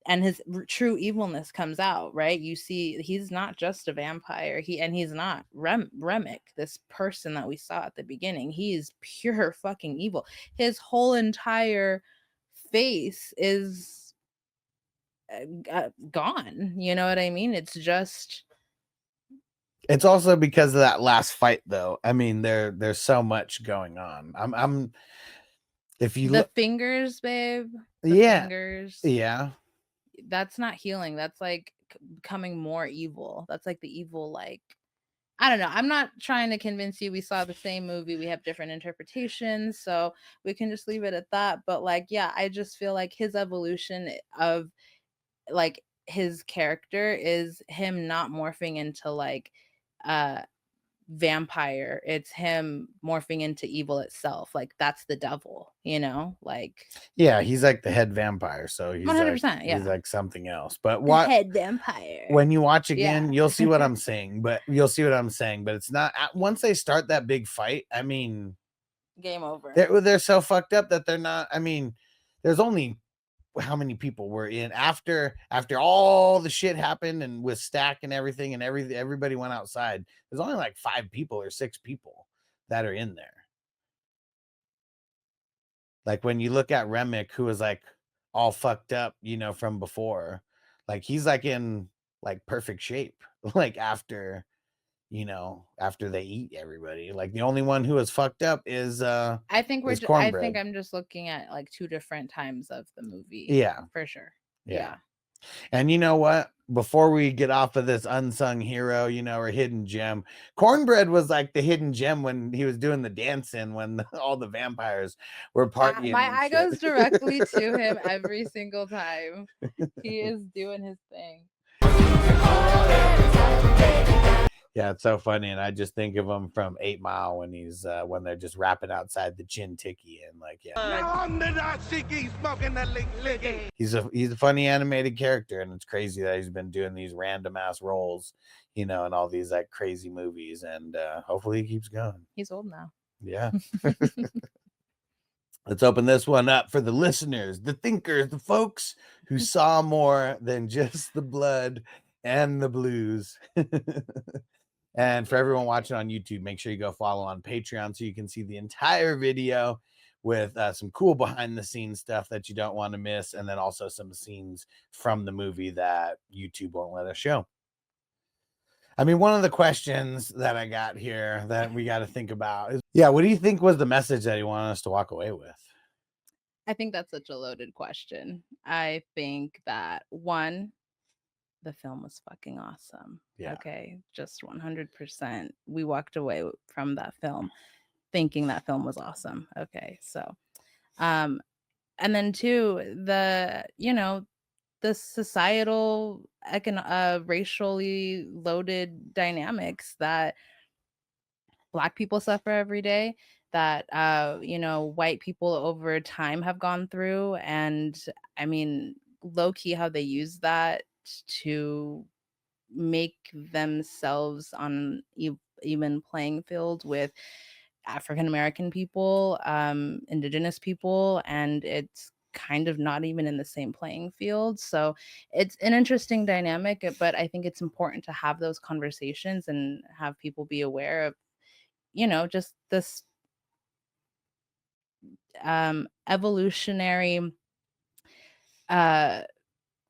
and his true evilness comes out, right? You see he's not just a vampire, he's not Remick, this person that we saw at the beginning. He is pure fucking evil. His whole entire face is gone, you know what I mean? It's also because of that last fight though. I mean, there's so much going on. I'm if you the fingers, babe, fingers, that's not healing. That's like becoming more evil. That's like the evil, like, I don't know. I'm not trying to convince you. We saw the same movie. We have different interpretations, so we can just leave it at that. But like, yeah, I just feel like his evolution of like his character is him not morphing into like vampire. It's him morphing into evil itself. Like that's the devil, like. Yeah, he's like the head vampire, so he's 100%, like, yeah. he's like something else. But The head vampire. when you watch again, you'll see what I'm saying. But it's not once they start that big fight. I mean, game over. They're so fucked up that they're not. I mean, there's only how many people were in after all the shit happened and with Stack and everything, and everybody went outside. There's only like 5 people or 6 people that are in there. Like when you look at Remick, who was like all fucked up, from before, like he's like in like perfect shape, like after they eat everybody. Like the only one who was fucked up is I think Cornbread. I'm just looking at like 2 different times of the movie. Yeah, for sure. Yeah. And you know what? Before we get off of this unsung hero, or hidden gem, Cornbread was like the hidden gem when he was doing the dancing when all the vampires were partying. My eye goes directly to him every single time. He is doing his thing. Yeah, it's so funny, and I just think of him from 8 Mile when he's when they're just rapping outside the Chin Tiki, and like, he's a funny animated character, and it's crazy that he's been doing these random ass roles, in all these like crazy movies, and hopefully he keeps going. He's old now. Yeah. Let's open this one up for the listeners, the thinkers, the folks who saw more than just the blood and the blues. And for everyone watching on YouTube, make sure you go follow on Patreon so you can see the entire video with some cool behind the scenes stuff that you don't want to miss. And then also some scenes from the movie that YouTube won't let us show. I mean, one of the questions that I got here that we got to think about is, what do you think was the message that he wanted us to walk away with? I think that's such a loaded question. I think that one, the film was fucking awesome. Yeah. Okay. Just 100%. We walked away from that film thinking that film was awesome. Okay. So, and then 2, the societal racially loaded dynamics that Black people suffer every day, that white people over time have gone through. And I mean, low key, how they use that to make themselves on even playing field with African American people, indigenous people, and it's kind of not even in the same playing field. So it's an interesting dynamic, but I think it's important to have those conversations and have people be aware of, just this evolutionary uh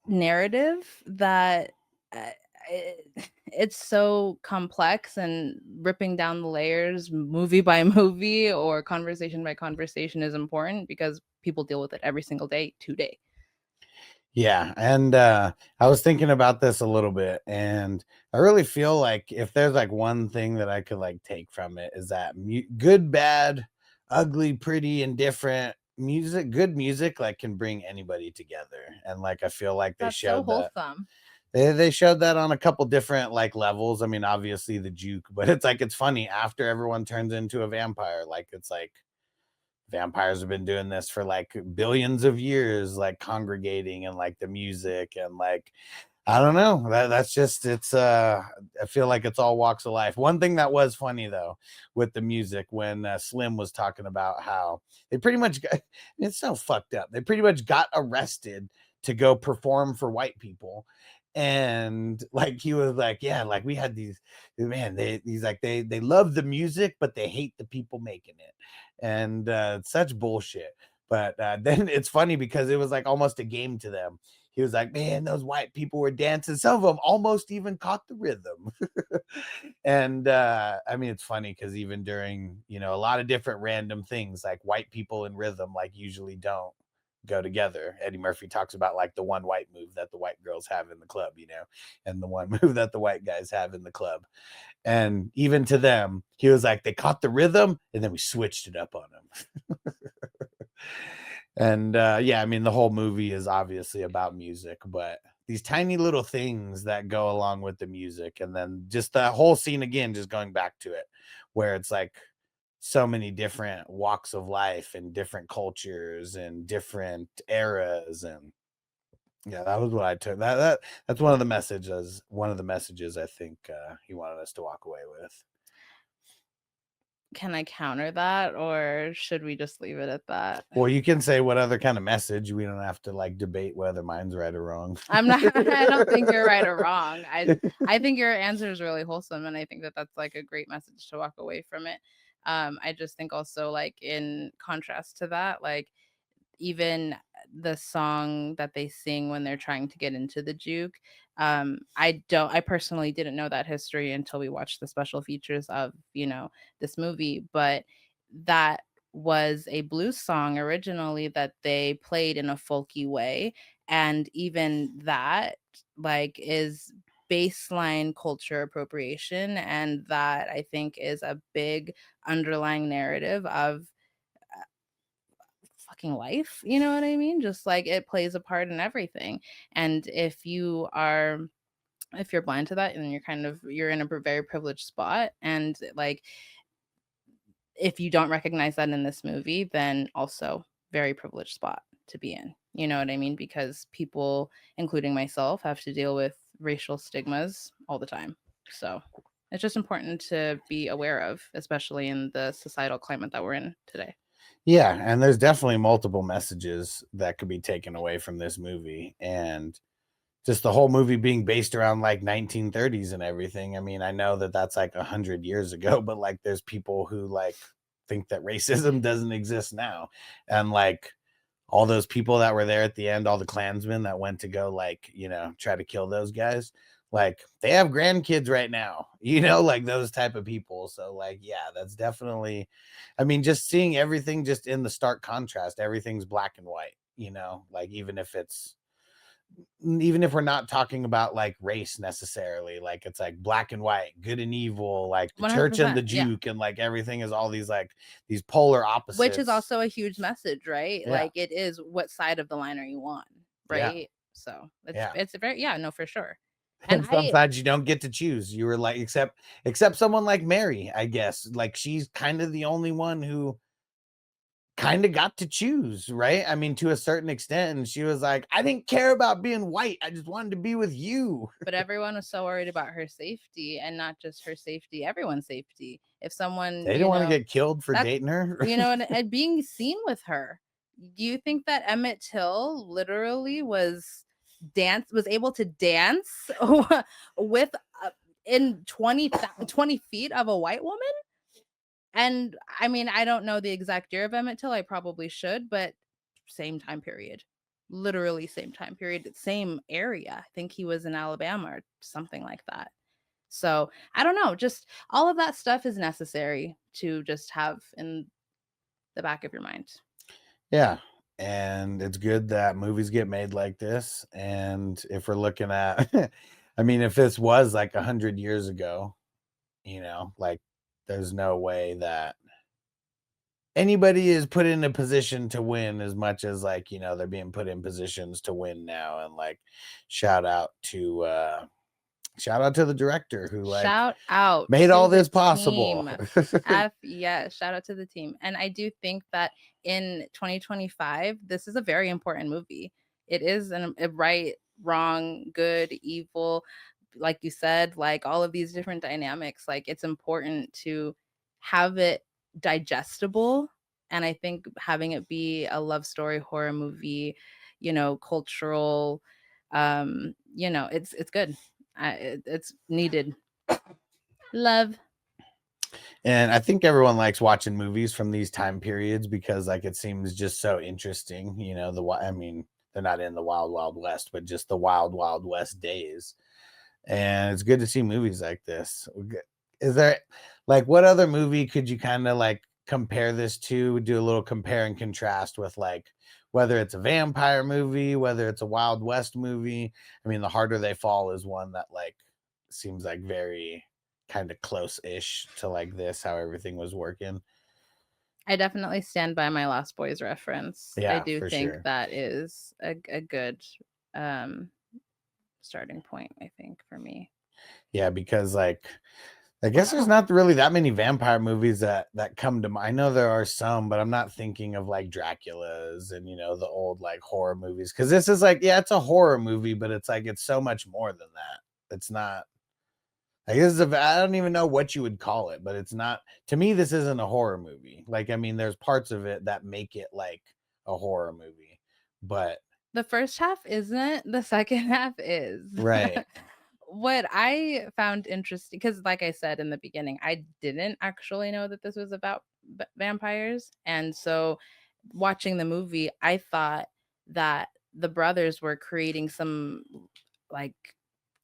narrative that uh, it, it's so complex, and ripping down the layers movie by movie or conversation by conversation is important because people deal with it every single day today. Yeah, and I was thinking about this a little bit, and I really feel like if there's like one thing that I could like take from it is that good, bad, ugly, pretty, and different music, good music like can bring anybody together. And like I feel like they That's so showed that wholesome. they showed that on a couple different like levels. I mean, obviously the juke, but it's like it's funny after everyone turns into a vampire, like it's like vampires have been doing this for like billions of years, like congregating and like the music and like I don't know. That's just it's I feel like it's all walks of life. One thing that was funny though with the music when Slim was talking about how they pretty much got, it's so fucked up. They pretty much got arrested to go perform for white people. And like he was like, yeah, like we had these man, he's like they love the music, but they hate the people making it. And it's such bullshit. But then it's funny because it was like almost a game to them. He was like, man, those white people were dancing. Some of them almost even caught the rhythm. And I mean, it's funny because even during, a lot of different random things, like white people and rhythm, like usually don't go together. Eddie Murphy talks about like the one white move that the white girls have in the club, and the one move that the white guys have in the club. And even to them, he was like, they caught the rhythm and then we switched it up on them. And yeah, I mean, the whole movie is obviously about music, but these tiny little things that go along with the music, and then just that whole scene again, just going back to it, where it's like so many different walks of life and different cultures and different eras. And yeah, that was what I took. That's one of the messages I think he wanted us to walk away with. Can I counter that, or should we just leave it at that? Well, you can say what other kind of message. We don't have to like debate whether mine's right or wrong. I don't think you're right or wrong. I think your answer is really wholesome, and I think that that's like a great message to walk away from it. I just think also, like, in contrast to that, like, even the song that they sing when they're trying to get into the juke, I personally didn't know that history until we watched the special features of this movie, but that was a blues song originally that they played in a folky way, and even that, like, is baseline culture appropriation, and that I think is a big underlying narrative of fucking life. You know what I mean? Just like it plays a part in everything. And if you're blind to that, and you're in a very privileged spot, and like if you don't recognize that in this movie, then also very privileged spot to be in. You know what I mean? Because people, including myself, have to deal with racial stigmas all the time. So it's just important to be aware of, especially in the societal climate that we're in today. Yeah, and there's definitely multiple messages that could be taken away from this movie, and just the whole movie being based around like 1930s and everything. I mean, I know that that's like 100 years ago, but like there's people who like think that racism doesn't exist now, and like all those people that were there at the end, all the Klansmen that went to go like try to kill those guys, like they have grandkids right now, like those type of people. So like, yeah, that's definitely, I mean, just seeing everything just in the stark contrast, everything's black and white, like even if we're not talking about like race necessarily, like it's like black and white, good and evil, like the church and the juke, and like everything is all these like these polar opposites, which is also a huge message, right? Yeah. Like it is, what side of the line are you on, right? So it's Yeah. it's very, yeah, no, for sure. And And I sometimes you don't get to choose. You were like, except someone like Mary, I guess. Like she's kind of the only one who kind of got to choose, right? I mean, to a certain extent. And she was like, I didn't care about being white. I just wanted to be with you. but everyone was so worried about her safety, and not just her safety, everyone's safety. If someone, They didn't want to get killed for that- dating her. and being seen with her. Do you think that Emmett Till literally was able to dance with in 20 feet of a white woman? And I mean, I don't know the exact year of Emmett Till. I probably should, but same time period. Literally same time period, same area. I think he was in Alabama or something like that. So I don't know. Just all of that stuff is necessary to just have in the back of your mind. Yeah. And it's good that movies get made like this. And if we're looking at, I mean, if this was like 100 years ago, like there's no way that anybody is put in a position to win as much as like, they're being put in positions to win now. And like, shout out to the director who Shout out made to all the this possible. team. Yeah, shout out to the team. And I do think that in 2025, this is a very important movie. It is a right, wrong, good, evil, like you said, like all of these different dynamics. Like it's important to have it digestible. And I think having it be a love story horror movie, cultural, it's good. It's needed. Love. And I think everyone likes watching movies from these time periods because like it seems just so interesting, I mean, they're not in the wild, wild west, but just the wild, wild west days. And it's good to see movies like this. Is there like what other movie could you kind of like compare this to? Do a little compare and contrast with like whether it's a vampire movie, whether it's a Wild West movie. I mean, The Harder They Fall is one that like seems like very kind of close-ish to like this, how everything was working. I definitely stand by my Lost Boys reference. I Yeah, do for think sure. that is a good starting point, I think, for me. Yeah, because like I guess there's not really that many vampire movies that come to mind. I know there are some, but I'm not thinking of like Dracula's and the old like horror movies. Because this is like, yeah, it's a horror movie, but it's like it's so much more than that. It's not. I guess I don't even know what you would call it, but it's not. To me, this isn't a horror movie. Like, I mean, there's parts of it that make it like a horror movie, but the first half isn't. The second half is. Right. What I found interesting, because like I said in the beginning, I didn't actually know that this was about vampires. And so watching the movie, I thought that the brothers were creating some like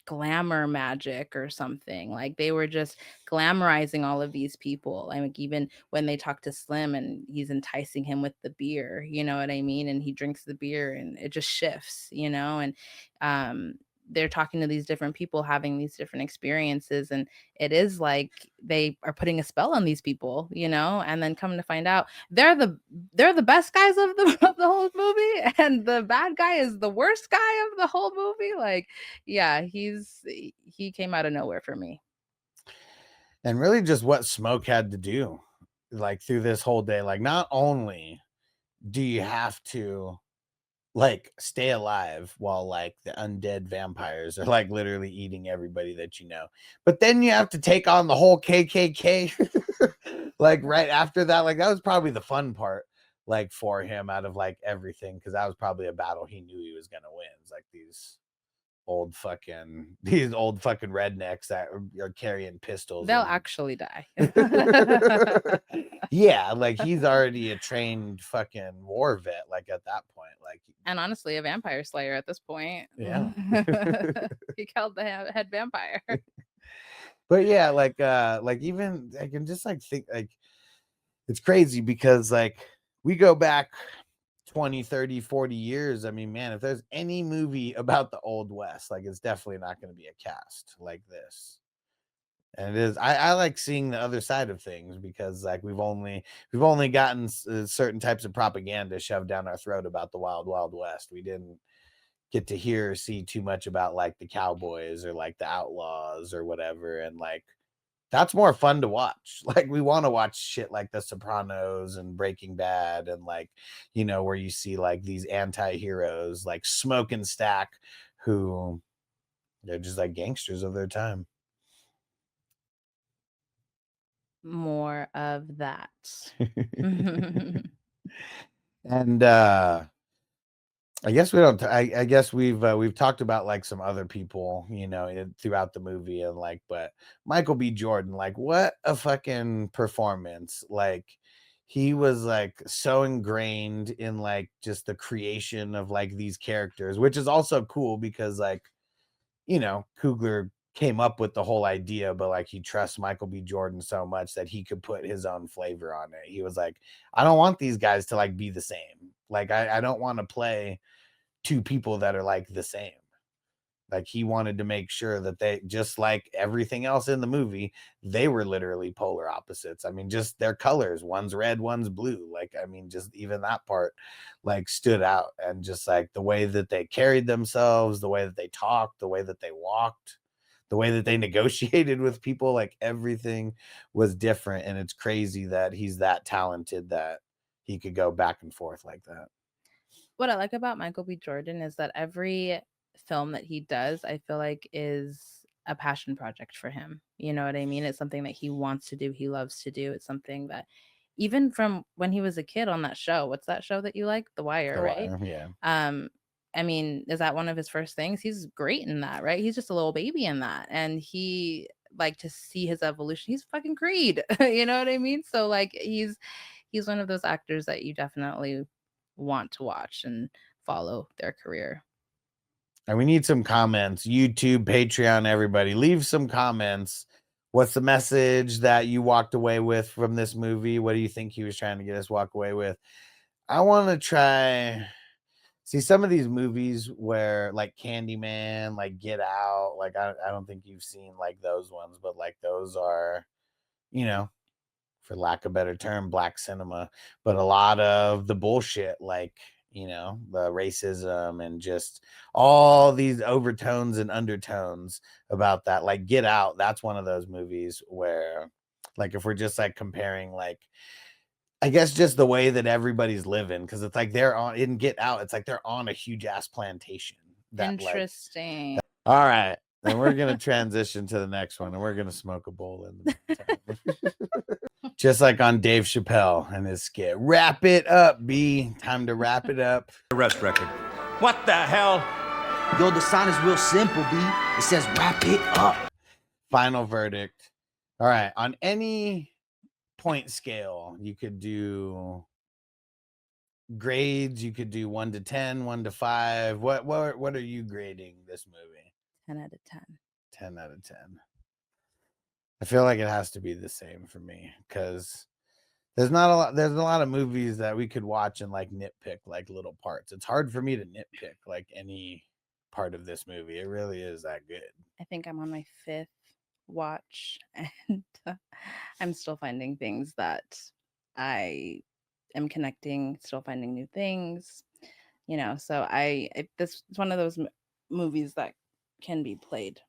glamour magic or something. Like they were just glamorizing all of these people. Like even when they talk to Slim and he's enticing him with the beer, you know what I mean? And he drinks the beer and it just shifts, and they're talking to these different people having these different experiences, and it is like they are putting a spell on these people, and then coming to find out they're the best guys of the whole movie, and the bad guy is the worst guy of the whole movie. Like, yeah, he came out of nowhere for me. And really just what Smoke had to do like through this whole day. Like not only do you have to like stay alive while like the undead vampires are like literally eating everybody that but then you have to take on the whole KKK like right after that. Like that was probably the fun part like for him out of like everything, because that was probably a battle he knew he was gonna win. It's like these old fucking rednecks that are carrying pistols. They'll actually die. Yeah, like he's already a trained fucking war vet, like at that point. Like, and honestly, a vampire slayer at this point. Yeah. He killed the head vampire. But yeah, like even I can just like think like it's crazy because like we go back 20, 30, 40 years. I mean, man, if there's any movie about the Old West, like it's definitely not going to be a cast like this. And it is. I like seeing the other side of things because like we've only gotten certain types of propaganda shoved down our throat about the Wild Wild West. We didn't get to hear or see too much about like the cowboys or like the outlaws or whatever, and like that's more fun to watch. Like we want to watch shit like The Sopranos and Breaking Bad and like, you know, where you see like these anti-heroes like Smoke and Stack, who they're just like gangsters of their time. More of that. And I guess we don't. I guess we've talked about like some other people, you know, throughout the movie, and like, but Michael B. Jordan, like, what a fucking performance! Like, he was like so ingrained in like just the creation of like these characters, which is also cool because like, you know, Coogler came up with the whole idea, but like he trusts Michael B. Jordan so much that he could put his own flavor on it. He was like, I don't want these guys to like be the same. Like, I don't want to play two people that are like the same. Like he wanted to make sure that they, just like everything else in the movie, they were literally polar opposites. I mean, just their colors, one's red, one's blue. Like, I mean, just even that part like stood out, and just like the way that they carried themselves, the way that they talked, the way that they walked, the way that they negotiated with people, like everything was different. And it's crazy that he's that talented that he could go back and forth like that. What I like about Michael B. Jordan is that every film that he does, I feel like is a passion project for him. You know what I mean? It's something that he wants to do, he loves to do. It's something that even from when he was a kid on that show, what's that show that you like? The Wire, The right? Wire, yeah. I mean, is that one of his first things? He's great in that, right? He's just a little baby in that. And he like to see his evolution. He's fucking Creed. You know what I mean? So like he's one of those actors that you definitely want to watch and follow their career. And we need some comments. YouTube, Patreon, everybody, leave some comments. What's the message that you walked away with from this movie? What do you think he was trying to get us walk away with? I want to try see some of these movies where like Candyman, like Get Out, like I don't think you've seen like those ones, but like those are, you know, for lack of a better term, black cinema. But a lot of the bullshit, like, you know, the racism and just all these overtones and undertones about that, like Get Out, that's one of those movies where, like, if we're just like comparing, like, I guess just the way that everybody's living, because it's like they're on in Get Out, it's like they're on a huge ass plantation. That Interesting. all right. Then we're gonna transition to the next one, and we're gonna smoke a bowl in the meantime. Just like on Dave Chappelle and his skit. Wrap it up, B. Time to wrap it up. Arrest record. What the hell? Yo, the sign is real simple, B. It says wrap it up. Final verdict. All right. On any point scale, you could do grades. You could do 1 to 10, 1 to 5. What are you grading this movie? 10 out of 10. 10 out of 10. I feel like it has to be the same for me, because there's a lot of movies that we could watch and like nitpick like little parts. It's hard for me to nitpick like any part of this movie. It really is that good. I think I'm on my 5th watch, and I'm still finding things that I am connecting, still finding new things, you know. So this is one of those movies that can be played.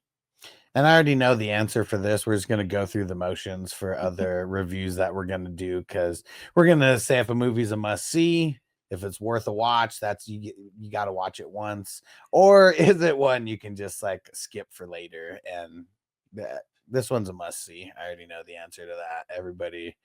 And I already know the answer for this. We're just going to go through the motions for other reviews that we're going to do, because we're going to say if a movie's a must see, if it's worth a watch, that's you got to watch it once, or is it one you can just like skip for later. And this one's a must see. I already know the answer to that. Everybody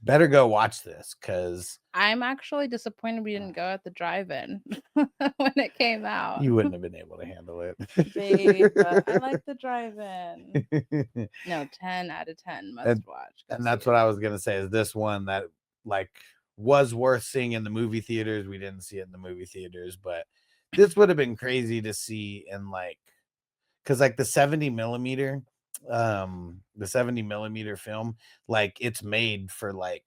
better go watch this, because I'm actually disappointed we didn't go at the drive-in when it came out. you wouldn't have been able to handle it. Babe, I like the drive-in. No, 10 out of 10 must watch. And that's what I was gonna say, is this one that like was worth seeing in the movie theaters. We didn't see it in the movie theaters, but this would have been crazy to see in like, because like the 70 millimeter film, like it's made for like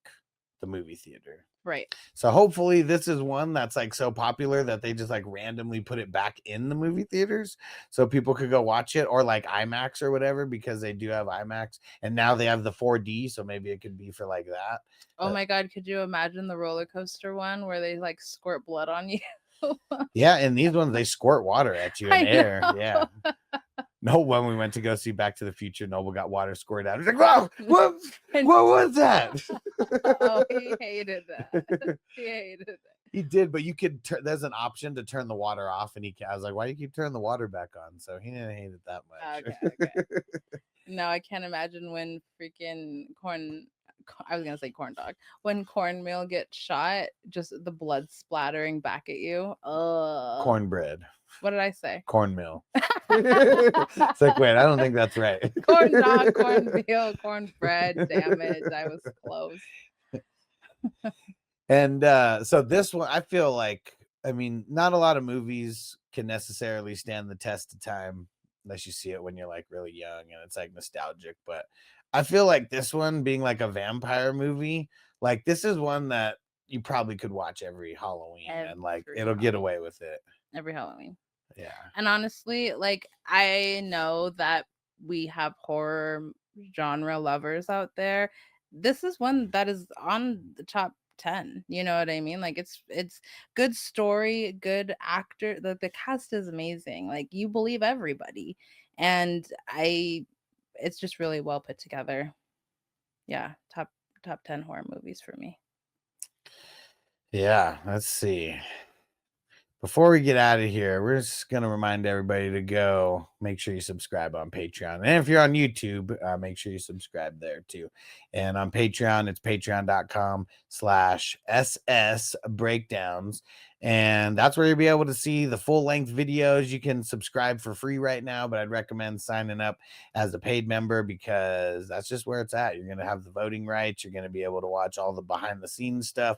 the movie theater. Right. So hopefully this is one that's like so popular that they just like randomly put it back in the movie theaters so people could go watch it, or like IMAX or whatever, because they do have IMAX, and now they have the 4D, so maybe it could be for like that. Oh my God, could you imagine the roller coaster one where they like squirt blood on you? Yeah, and these ones they squirt water at you in I air. know. Yeah. No, when we went to go see Back to the Future, Noble got water squirted out. He's like, "Whoa, what was that?" Oh, he hated that. He hated it. He did, but you could. There's an option to turn the water off, and I was like, "Why do you keep turning the water back on?" So he didn't hate it that much. Okay. No, I can't imagine when freaking I was gonna say corn dog. When cornmeal gets shot, just the blood splattering back at you. Cornbread, What did I say? cornmeal. It's like, wait, I don't think that's right. Corn dog, cornmeal, cornbread. Damn it, I was close. And so this one, I feel like, I mean, not a lot of movies can necessarily stand the test of time unless you see it when you're like really young and it's like nostalgic. But I feel like this one being like a vampire movie, like this is one that you probably could watch every Halloween and like Every it'll get away with it. Every Halloween. Yeah. And honestly, like I know that we have horror genre lovers out there. This is one that is on the top 10. You know what I mean? Like it's good story, good actor. The cast is amazing. Like you believe everybody. And it's just really well put together. Yeah, top 10 horror movies for me. Yeah, let's see. Before we get out of here, we're just going to remind everybody to go make sure you subscribe on Patreon. And if you're on YouTube, make sure you subscribe there too. And on Patreon, it's patreon.com/SS breakdowns. And that's where you'll be able to see the full length videos. You can subscribe for free right now, but I'd recommend signing up as a paid member because that's just where it's at. You're going to have the voting rights. You're going to be able to watch all the behind the scenes stuff.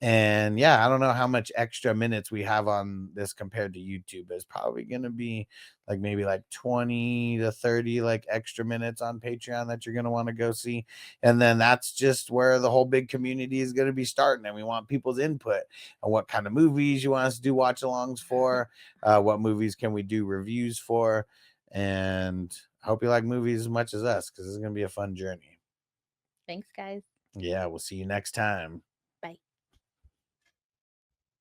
And yeah, I don't know how much extra minutes we have on this compared to YouTube. It's probably going to be like maybe like 20 to 30 like extra minutes on Patreon that you're going to want to go see. And then that's just where the whole big community is going to be starting. And we want people's input on what kind of movies you want us to do watch alongs for, what movies can we do reviews for. And I hope you like movies as much as us because it's going to be a fun journey. Thanks, guys. Yeah, we'll see you next time.